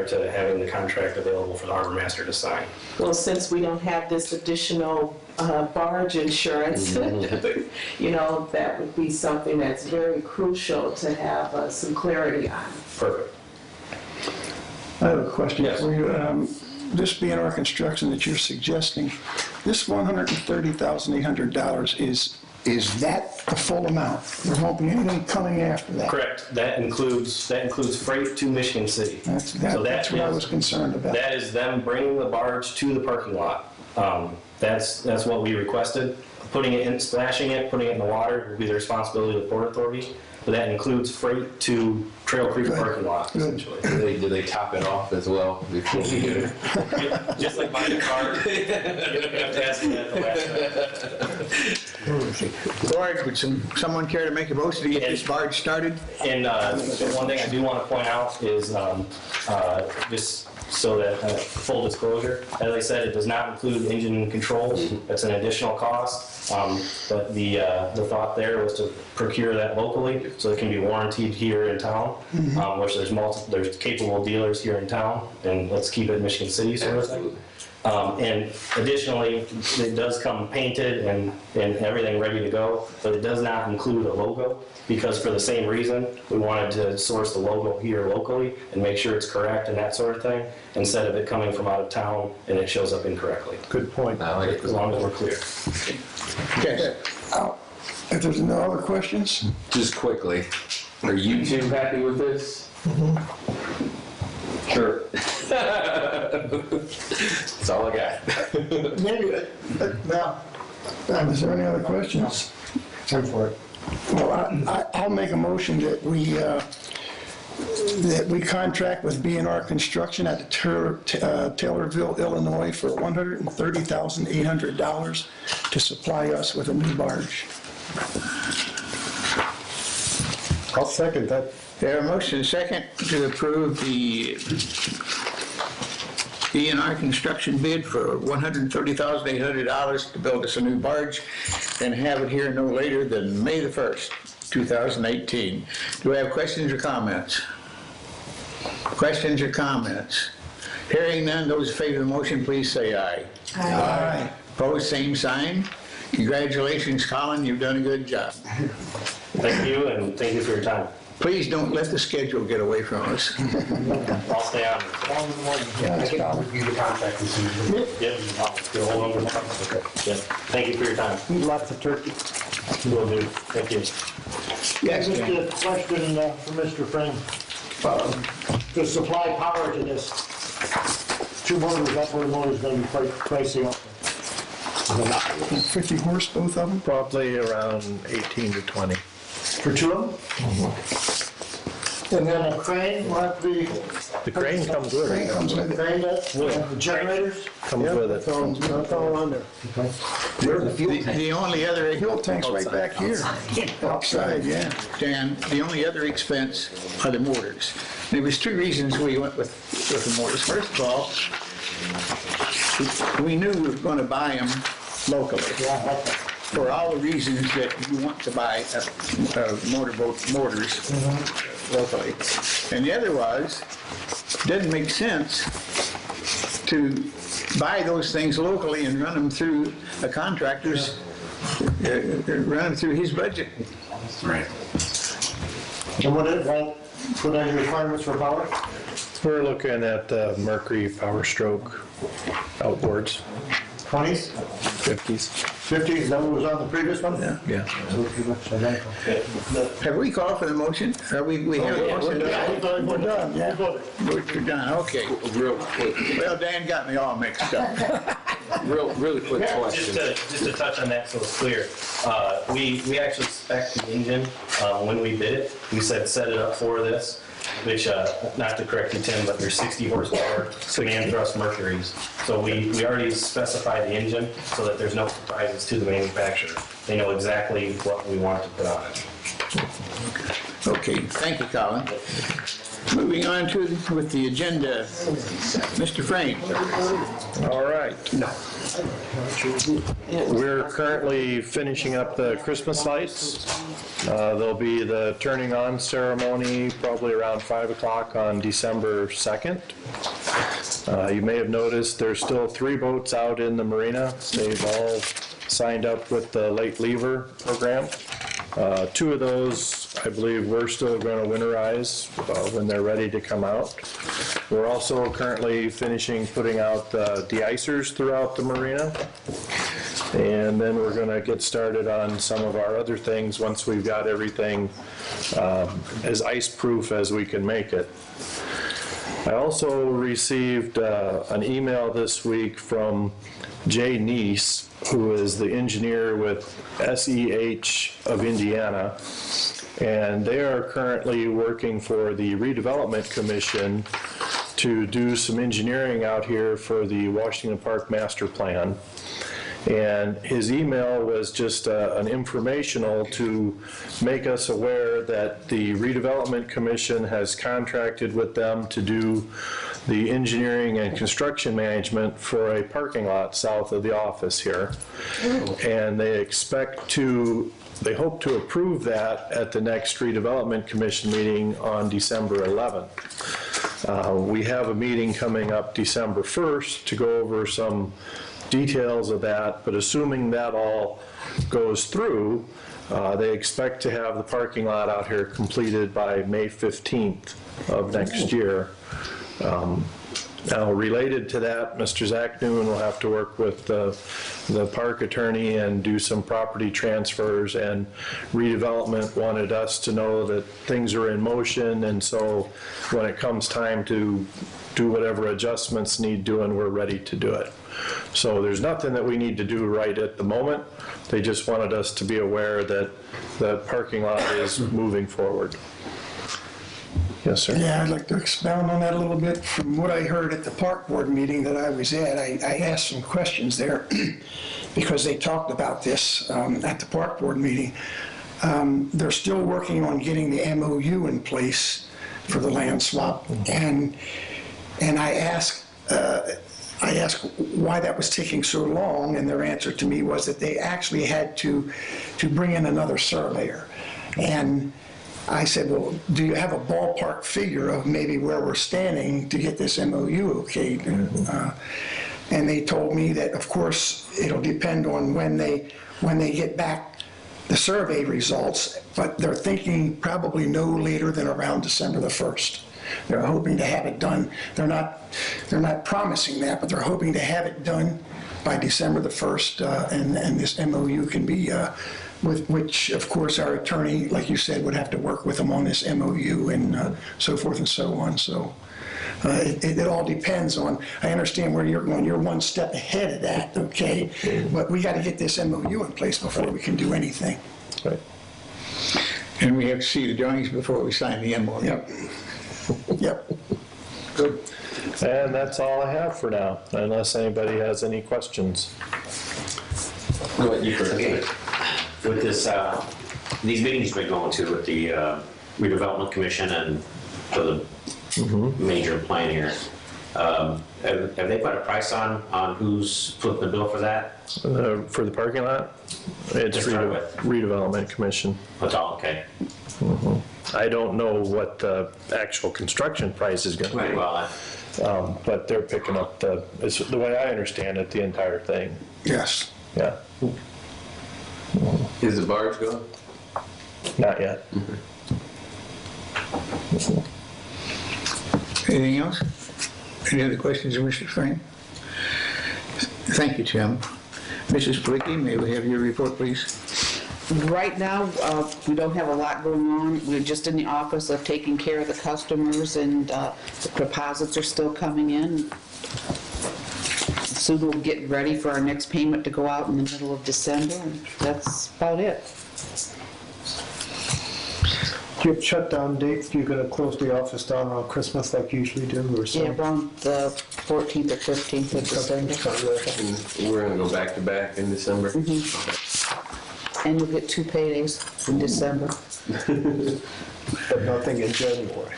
S4: to having the contract available for the harbor master to sign.
S3: Well, since we don't have this additional barge insurance, you know, that would be something that's very crucial to have some clarity on.
S4: Perfect.
S2: I have a question
S4: Yes.
S2: for you. This B&R construction that you're suggesting, this $130,800 is that the full amount? There won't be anything coming after that?
S4: Correct. That includes freight to Michigan City.
S2: That's
S4: So
S2: what I was concerned about.
S4: That is them bringing the barge to the parking lot. That's what we requested. Putting it in, splashing it, putting it in the water will be the responsibility of the Port Authority. But that includes freight to Trail Creek parking lot, essentially.
S13: Do they top it off as well before we get it?
S4: Just like buying a car. You have to ask me that the last time.
S1: George, would someone care to make a motion to get this barge started?
S4: And one thing I do want to point out is, just so that, full disclosure, as I said, it does not include engine controls. That's an additional cost. But the thought there was to procure that locally, so it can be warranted here in town, which there's capable dealers here in town, and let's keep it Michigan City sort of thing. And additionally, it does come painted and everything ready to go, but it does not include a logo, because for the same reason, we wanted to source the logo here locally and make sure it's correct and that sort of thing, instead of it coming from out of town and it shows up incorrectly,
S9: good point.
S13: I like it.
S4: as long as we're clear.
S1: Yes.
S2: If there's no other questions?
S13: Just quickly, are you two happy with this? Sure. That's all I got.
S2: Maybe, now, is there any other questions?
S9: Time for it.
S2: Well, I'll make a motion that we contract with B&R Construction at Taylorville, Illinois for $130,800 to supply us with a new barge.
S9: I'll second that.
S1: There a motion and second to approve the B&R construction bid for $130,800 to build us a new barge and have it here no later than May the 1st, 2018. Do we have questions or comments? Questions or comments? Hearing none, those in favor of the motion, please say aye.
S2: Aye.
S1: Opposed, same sign. Congratulations, Colin, you've done a good job.
S4: Thank you, and thank you for your time.
S1: Please don't let the schedule get away from us.
S4: I'll stay on.
S2: Yeah, Colin.
S4: Review the contract and see. Yep, I'll get a hold of them. Okay. Yeah, thank you for your time.
S6: We left the turkey.
S4: Will do. Thank you.
S1: Yes,
S6: Just
S1: Dan.
S6: a question for Mr. Frame. To supply power to this, 2 motors, upward motor is going to be quite pricey.
S2: 50 horse, both of them?
S7: Probably around 18 to 20.
S6: For 2 of them? And then a crane will have to be,
S7: The crane comes with
S2: Crane
S7: it.
S2: comes with it.
S6: crane does, and the generators?
S7: Comes with it.
S9: That's all on there.
S1: The only other,
S2: Fuel tank's right back here. Outside, yeah.
S1: Dan, the only other expense are the mortars. There was 2 reasons we went with the mortars. First of all, we knew we were going to buy them locally. For all the reasons that you want to buy motorboat mortars locally. And the other was, it doesn't make sense to buy those things locally and run them through a contractor's, run them through his budget.
S10: Right.
S6: And what are your requirements for power?
S7: We're looking at Mercury Power Stroke outboards,
S6: 20s,
S7: 50s.
S6: 50s, that was on the previous one?
S7: Yeah.
S6: So pretty much identical.
S1: Have we called for the motion? We have a motion?
S2: We're done, yeah.
S1: We're done, okay.
S13: Real quick,
S1: Well, Dan got me all mixed up.
S13: really quick
S4: Just
S13: question.
S4: to touch on that so it's clear, we actually spec'd the engine when we bid it. We said set it up for this, which, not to correct you, Tim, but they're 60 horsepower command thrust Mercuries. So we already specified the engine so that there's no surprises to the manufacturer. They know exactly what we want to put on it.
S1: Okay, thank you, Colin. Moving on with the agenda, Mr. Frame.
S7: All right. We're currently finishing up the Christmas lights. There'll be the turning on ceremony probably around 5 o'clock on December 2nd. You may have noticed there's still 3 boats out in the marina. They've all signed up with the late lever program. 2 of those, I believe, we're still going to winterize when they're ready to come out. We're also currently finishing putting out de-icers throughout the marina. And then we're going to get started on some of our other things once we've got everything as ice-proof as we can make it. I also received an email this week from Jay Neese, who is the engineer with SEH of Indiana, and they are currently working for the Redevelopment Commission to do some engineering out here for the Washington Park Master Plan. And his email was just an informational to make us aware that the Redevelopment Commission has contracted with them to do the engineering and construction management for a parking lot south of the office here. And they hope to approve that at the next Redevelopment Commission meeting on December 11th. We have a meeting coming up December 1st to go over some details of that, but assuming that all goes through, they expect to have the parking lot out here completed by May 15th of next year. Now, related to that, Mr. Zach Noon will have to work with the park attorney and do some property transfers, and redevelopment wanted us to know that things are in motion, and so when it comes time to do whatever adjustments need doing, we're ready to do it. So there's nothing that we need to do right at the moment. They just wanted us to be aware that the parking lot is moving forward. Yes, sir.
S2: Yeah, I'd like to expound on that a little bit. From what I heard at the park board meeting that I was at, I asked some questions there because they talked about this at the park board meeting. They're still working on getting the MOU in place for the land swap, and I asked why that was taking so long, and their answer to me was that they actually had to bring in another surveyor. And I said, well, do you have a ballpark figure of maybe where we're standing to get this MOU okayed? And they told me that, of course, it'll depend on when they get back the survey results, but they're thinking probably no later than around December the 1st. They're hoping to have it done. They're not promising that, but they're hoping to have it done by December the 1st, and this MOU can be, with which, of course, our attorney, like you said, would have to work with them on this MOU and so forth and so on. So it all depends on, I understand where you're going. You're one step ahead of that, okay? But we got to get this MOU in place before we can do anything.
S7: Right.
S1: And we have to see the drawings before we sign the MOU.
S2: Yep. Yep.
S1: Good.
S7: And that's all I have for now, unless anybody has any questions.
S11: Okay. With this, these meetings we've been going to with the redevelopment commission and for the major plan here, have they put a price on who's flipping the bill for that?
S7: For the parking lot, it's
S11: To start with.
S7: redevelopment commission.
S11: That's all, okay.
S7: I don't know what the actual construction price is gonna be.
S11: Well,
S7: But they're picking up it's the way I understand it, the entire thing.
S2: Yes.
S7: Yeah,
S13: Is the barge going?
S7: not yet.
S1: Anything else? Any other questions of Mr. Frank? Thank you, Tim. Mrs. Plicky, may we have your report, please?
S14: Right now, we don't have a lot going on. We're just in the office of taking care of the customers, and the deposits are still coming in. Soon we'll get ready for our next payment to go out in the middle of December, and that's about it.
S9: Do you have shutdown dates? You're gonna close the office down on Christmas like you usually do, or
S14: Yeah,
S9: something?
S14: around the 14th or 15th of December.
S13: And we're gonna go back to back in December?
S14: And you'll get 2 paydays in December.
S9: But nothing in January.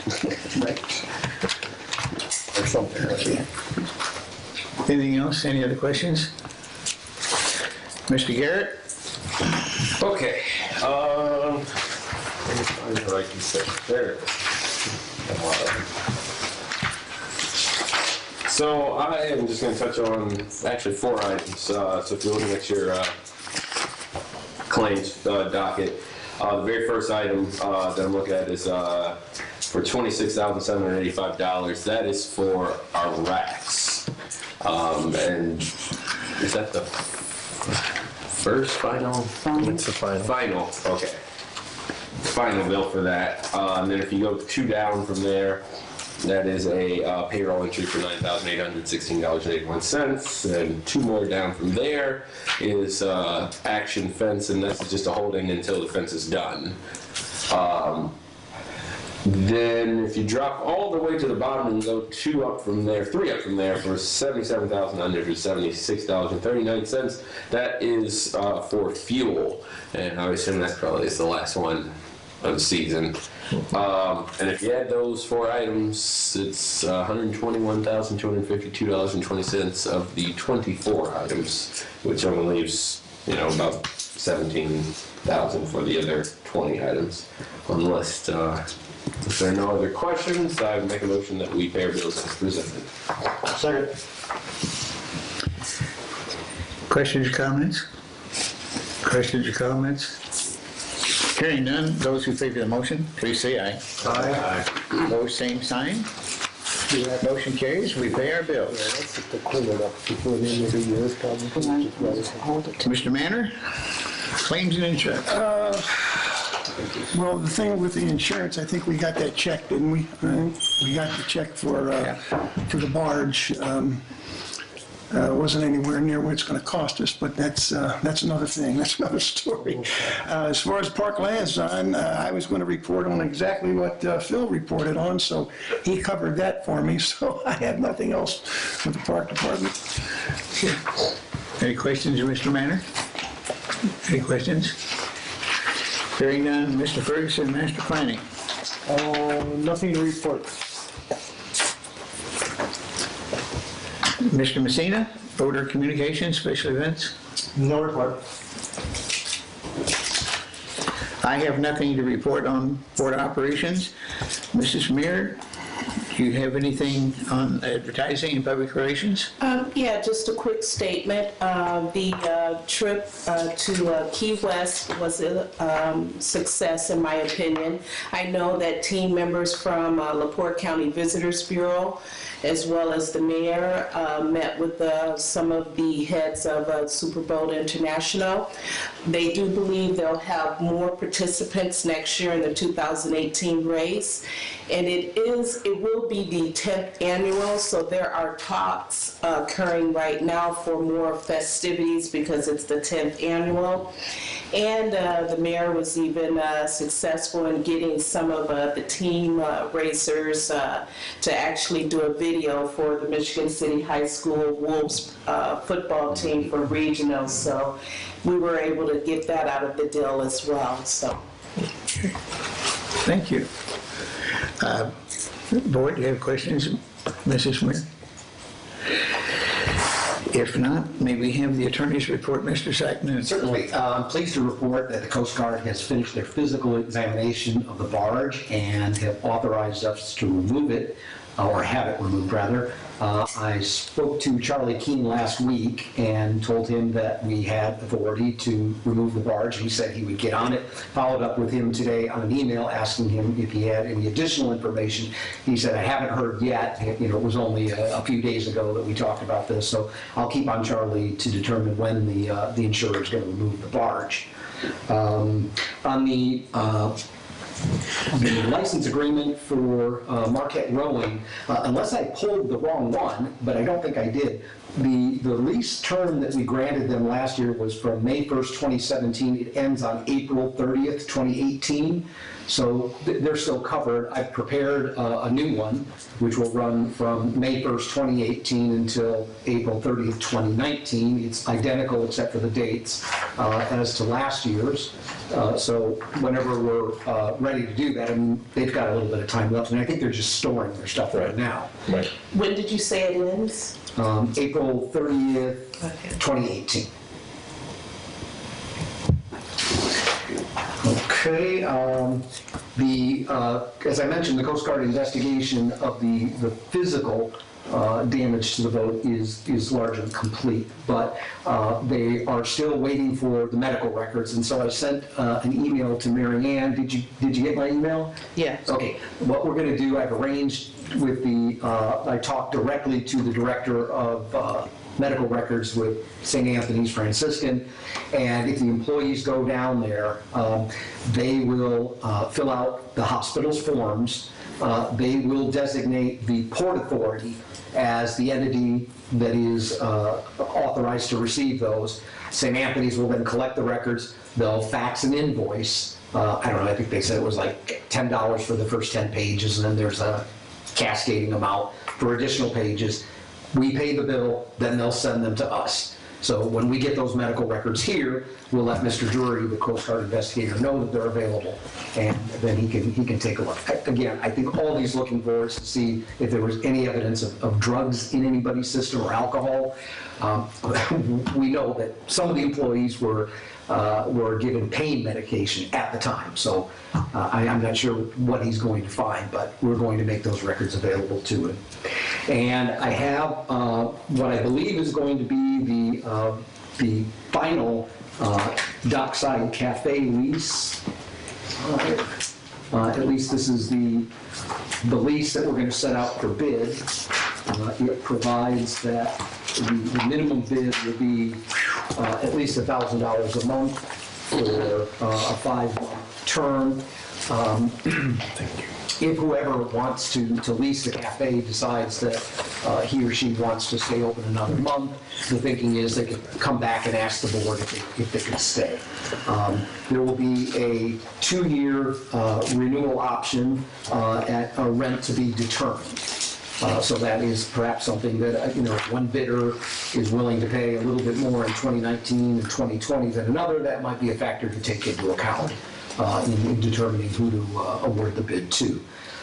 S9: Or something like that.
S1: Anything else? Any other questions? Mr. Garrett?
S13: Okay, let me find the right consent. There it is. So I am just gonna touch on actually 4 items. So if you're looking at your claims docket, the very first item that I'm looking at is for $26,785. That is for our racks. And is that the first final?
S7: It's the final.
S13: Final, okay. Final bill for that. And then if you go 2 down from there, that is a payroll entry for $9,816.81. And 2 more down from there is Action Fence, and this is just a holding until the fence is done. Then if you drop all the way to the bottom and go 3 up from there for $77,976.39, that is for fuel. And I would assume that probably is the last one of the season. And if you add those 4 items, it's $121,252.20 of the 24 items, which only leaves, about $17,000 for the other 20 items. Unless if there are no other questions, I would make a motion that we pay our bills as presented.
S9: Second.
S1: Questions or comments? Questions or comments? Hearing none, those who favor the motion, please say aye.
S9: Aye.
S1: Those same sign. Motion carries, we pay our bills.
S9: Let's just clean it up before the end of the year, probably.
S14: Hold it.
S1: Mr. Manor, claims and insurance.
S2: Well, the thing with the insurance, I think we got that check, didn't we? We got the check for the barge. Wasn't anywhere near what it's going to cost us, but that's another thing. That's another story. As far as park liaison, I was going to report on exactly what Phil reported on, so he covered that for me. So I have nothing else with the park department.
S1: Any questions of Mr. Manor? Any questions? Hearing none, Mr. Ferguson, Master Planning.
S9: Nothing to report.
S1: Mr. Messina, Odor Communications, Special Events.
S9: No report.
S1: I have nothing to report on board operations. Mrs. Mayor, do you have anything on advertising and public relations?
S3: Yeah, just a quick statement. The trip to Key West was a success, in my opinion. I know that team members from LaPorte County Visitors Bureau, as well as the mayor, met with some of the heads of Super Bowl International. They do believe they'll have more participants next year in the 2018 race. And it will be the 10th annual, so there are talks occurring right now for more festivities because it's the 10th annual. And the mayor was even successful in getting some of the team racers to actually do a video for the Michigan City High School Wolves football team for regionals. So we were able to get that out of the deal as well. So.
S1: Thank you. Board, do you have questions, Mrs. Mayor? If not, may we have the attorney's report, Mr. Sackman?
S15: Certainly. I'm pleased to report that the Coast Guard has finished their physical examination of the barge and have authorized us to remove it, or have it removed, rather. I spoke to Charlie Keene last week and told him that we had authority to remove the barge. He said he would get on it. Followed up with him today on an email asking him if he had any additional information. He said, I haven't heard yet. You know, it was only a few days ago that we talked about this, so I'll keep on Charlie to determine when the insurer is going to remove the barge. On the license agreement for Marquette Rowing, unless I pulled the wrong one, but I don't think I did, the lease term that we granted them last year was from May 1st, 2017. It ends on April 30th, 2018. So they're still covered. I've prepared a new one, which will run from May 1st, 2018 until April 30th, 2019. It's identical except for the dates as to last year's. So whenever we're ready to do that, I mean, they've got a little bit of time left, and I think they're just storing their stuff right now.
S7: Right.
S3: When did you say it ends?
S15: April 30th, 2018. Okay, as I mentioned, the Coast Guard investigation of the physical damage to the boat is largely complete, but they are still waiting for the medical records, and so I sent an email to Mary Ann. Did you get my email?
S14: Yes.
S15: Okay, what we're going to do, I've arranged with I talked directly to the director of medical records with St. Anthony's Franciscan, and if the employees go down there, they will fill out the hospital's forms. They will designate the Port Authority as the entity that is authorized to receive those. St. Anthony's will then collect the records. They'll fax an invoice. I don't know, I think they said it was like $10 for the first 10 pages, and then there's a cascading amount for additional pages. We pay the bill, then they'll send them to us. So when we get those medical records here, we'll let Mr. Drury, the Coast Guard investigator, know that they're available, and then he can take a look. Again, I think all he's looking for is to see if there was any evidence of drugs in anybody's system or alcohol. We know that some of the employees were given pain medication at the time, so I'm not sure what he's going to find, but we're going to make those records available to him. And I have what I believe is going to be the final dockside cafe lease. At least this is the lease that we're going to set out for bid. It provides that the minimum bid will be at least $1,000 a month for a 5-month term. If whoever wants to lease the cafe decides that he or she wants to stay open another month, the thinking is they could come back and ask the board if they can stay. There will be a 2-year renewal option at a rent to be determined. So that is perhaps something that, if one bidder is willing to pay a little bit more in 2019 and 2020 than another, that might be a factor to take into account in determining who to award the bid to.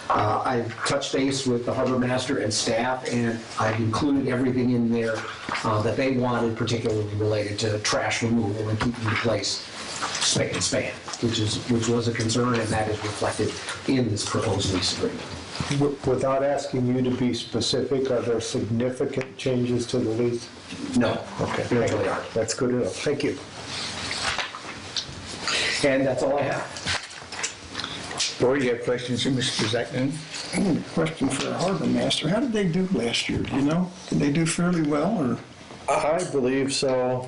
S15: I've touched base with the harbor master and staff, and I've included everything in there that they wanted, particularly related to trash removal and keeping the place spick and span, which was a concern, and that is reflected in this proposed lease agreement.
S9: Without asking you to be specific, are there significant changes to the lease?
S15: No,
S9: Okay.
S15: there really aren't.
S9: That's good enough. Thank you.
S15: And that's all I have.
S1: Board, you have questions for Mr. Zechman?
S2: I have a question for the harbor master. How did they do last year? Do you know? Did they do fairly well, or?
S7: I believe so.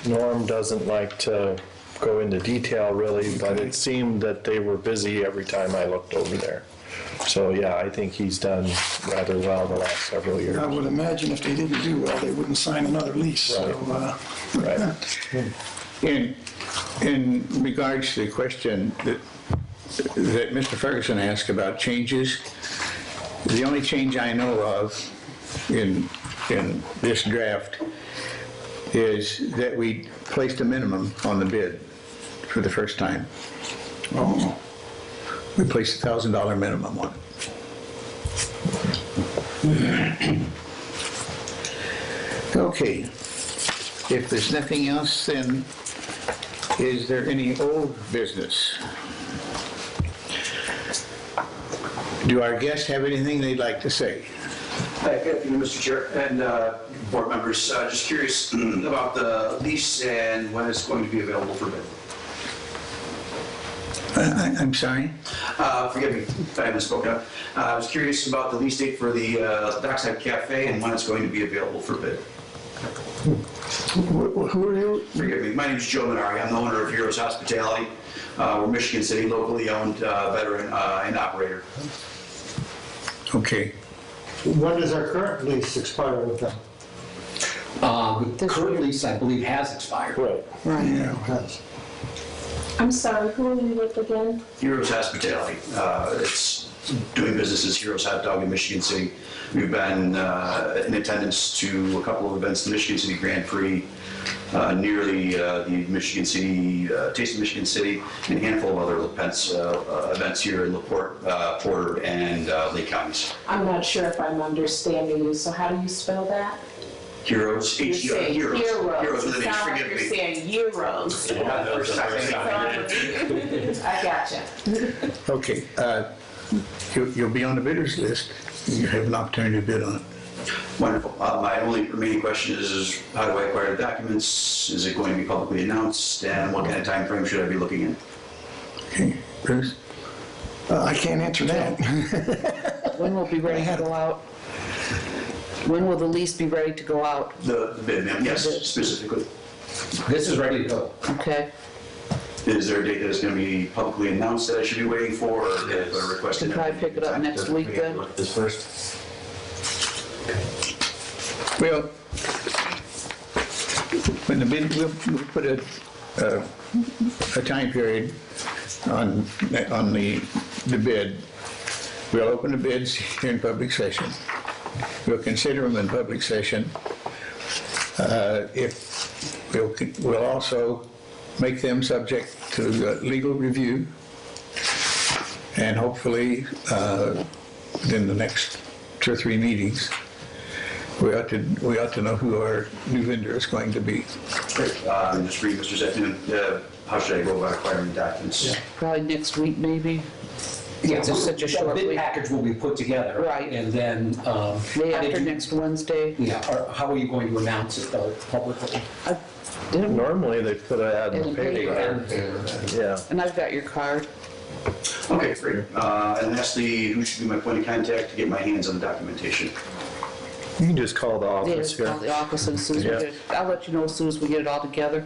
S7: Norm doesn't like to go into detail really, but it seemed that they were busy every time I looked over there. So yeah, I think he's done rather well the last several years.
S2: I would imagine if they didn't do well, they wouldn't sign another lease, so.
S7: Right.
S1: In regards to the question that Mr. Ferguson asked about changes, the only change I know of in this draft is that we placed a minimum on the bid for the first time.
S2: Oh,
S1: We placed a $1,000 minimum on it. Okay, if there's nothing else, then is there any old business? Do our guests have anything they'd like to say?
S16: Hi, good afternoon, Mr. Chair and board members. Just curious about the lease and when it's going to be available for bid.
S1: I'm sorry?
S16: Forgive me if I haven't spoken up. I was curious about the lease date for the Dockside Cafe and when it's going to be available for bid.
S2: who are you?
S16: Forgive me. My name is Joe Minari. I'm the owner of Heroes Hospitality. We're Michigan City, locally owned veteran and operator.
S1: Okay.
S6: When does our current lease expire with them?
S15: The current lease, I believe, has expired.
S7: Right.
S2: Yeah.
S6: It has.
S3: I'm sorry, who are you with again?
S16: Heroes Hospitality. It's doing business as Heroes Hot Dog in Michigan City. We've been in attendance to a couple of events, the Michigan City Grand Prix, nearly the Michigan City, Taste of Michigan City, and a handful of other events here in LaPorte, Porter, and Lake counties.
S3: I'm not sure if I'm understanding you, so how do you spell that?
S16: Heroes,
S3: You're saying
S16: Heroes.
S3: Euros.
S16: Heroes with an
S3: It
S16: H,
S3: sounds like
S16: forgive
S3: you're
S16: me.
S3: saying euros. I gotcha.
S1: Okay. You'll be on the bidders list. You have an opportunity to bid on it.
S16: Wonderful. My only remaining question is how do I acquire the documents? Is it going to be publicly announced? And what kind of time frame should I be looking in?
S1: Okay, Bruce?
S2: I can't answer that.
S14: When will it be ready to go out? When will the lease be ready to go out?
S16: The bid, ma'am, yes, specifically.
S15: This is ready to go.
S14: Okay.
S16: Is there a date that is going to be publicly announced that I should be waiting for, or can I request
S14: Can
S16: it?
S14: probably pick it up next week then?
S11: This first?
S1: Well, when the bid, we'll put a time period on the bid. We'll open the bids here in public session. We'll consider them in public session. We'll also make them subject to legal review, and hopefully within the next 2 or 3 meetings, we ought to know who our new vendor is going to be.
S16: Great. Just read Mr. Zetman, how should I go about acquiring the documents?
S14: Probably next week, maybe?
S15: Yeah,
S14: It's such a short
S15: The bid
S14: week.
S15: package will be put together.
S14: Right.
S15: And then.
S14: Day after next Wednesday.
S15: Yeah, or how are you going to announce it publicly?
S7: Normally they put an ad in the paper. Yeah.
S14: And I've got your card.
S16: Okay, great. And lastly, who should be my point of contact to get my hands on the documentation?
S7: You can just call the
S14: Yeah,
S7: office
S14: just call
S7: here.
S14: the office and as soon as we
S7: Yeah.
S14: get it, I'll let you know as soon as we get it all together.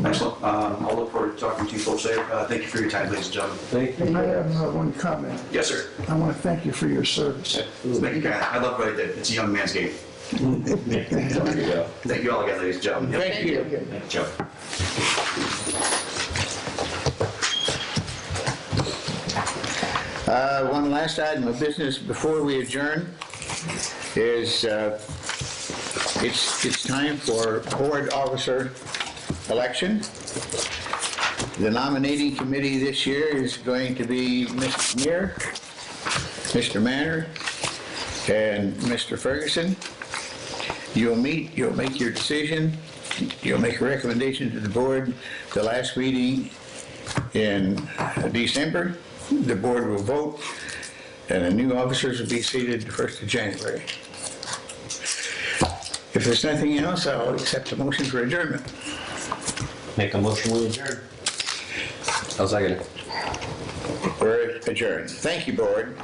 S16: Excellent. I'll look forward to talking to you folks later. Thank you for your time, ladies and gentlemen.
S15: Thank you.
S2: And I have one comment.
S16: Yes, sir.
S2: I want to thank you for your service.
S16: Thank you, Karen. I love what I did. It's a young man's game. Thank you all again, ladies and gentlemen.
S1: Thank you.
S16: Thank you, Joe.
S1: One last item of business before we adjourn is it's time for board officer election. The nominating committee this year is going to be Mr. Muir, Mr. Manor, and Mr. Ferguson. You'll meet, you'll make your decision you'll make a recommendation to the board. The last meeting in December, the board will vote, and the new officers will be seated the 1st of January. If there's nothing else, I'll accept the motion for adjournment.
S11: Make a motion, we adjourn.
S13: I'll second it.
S1: We're adjourned. Thank you, board.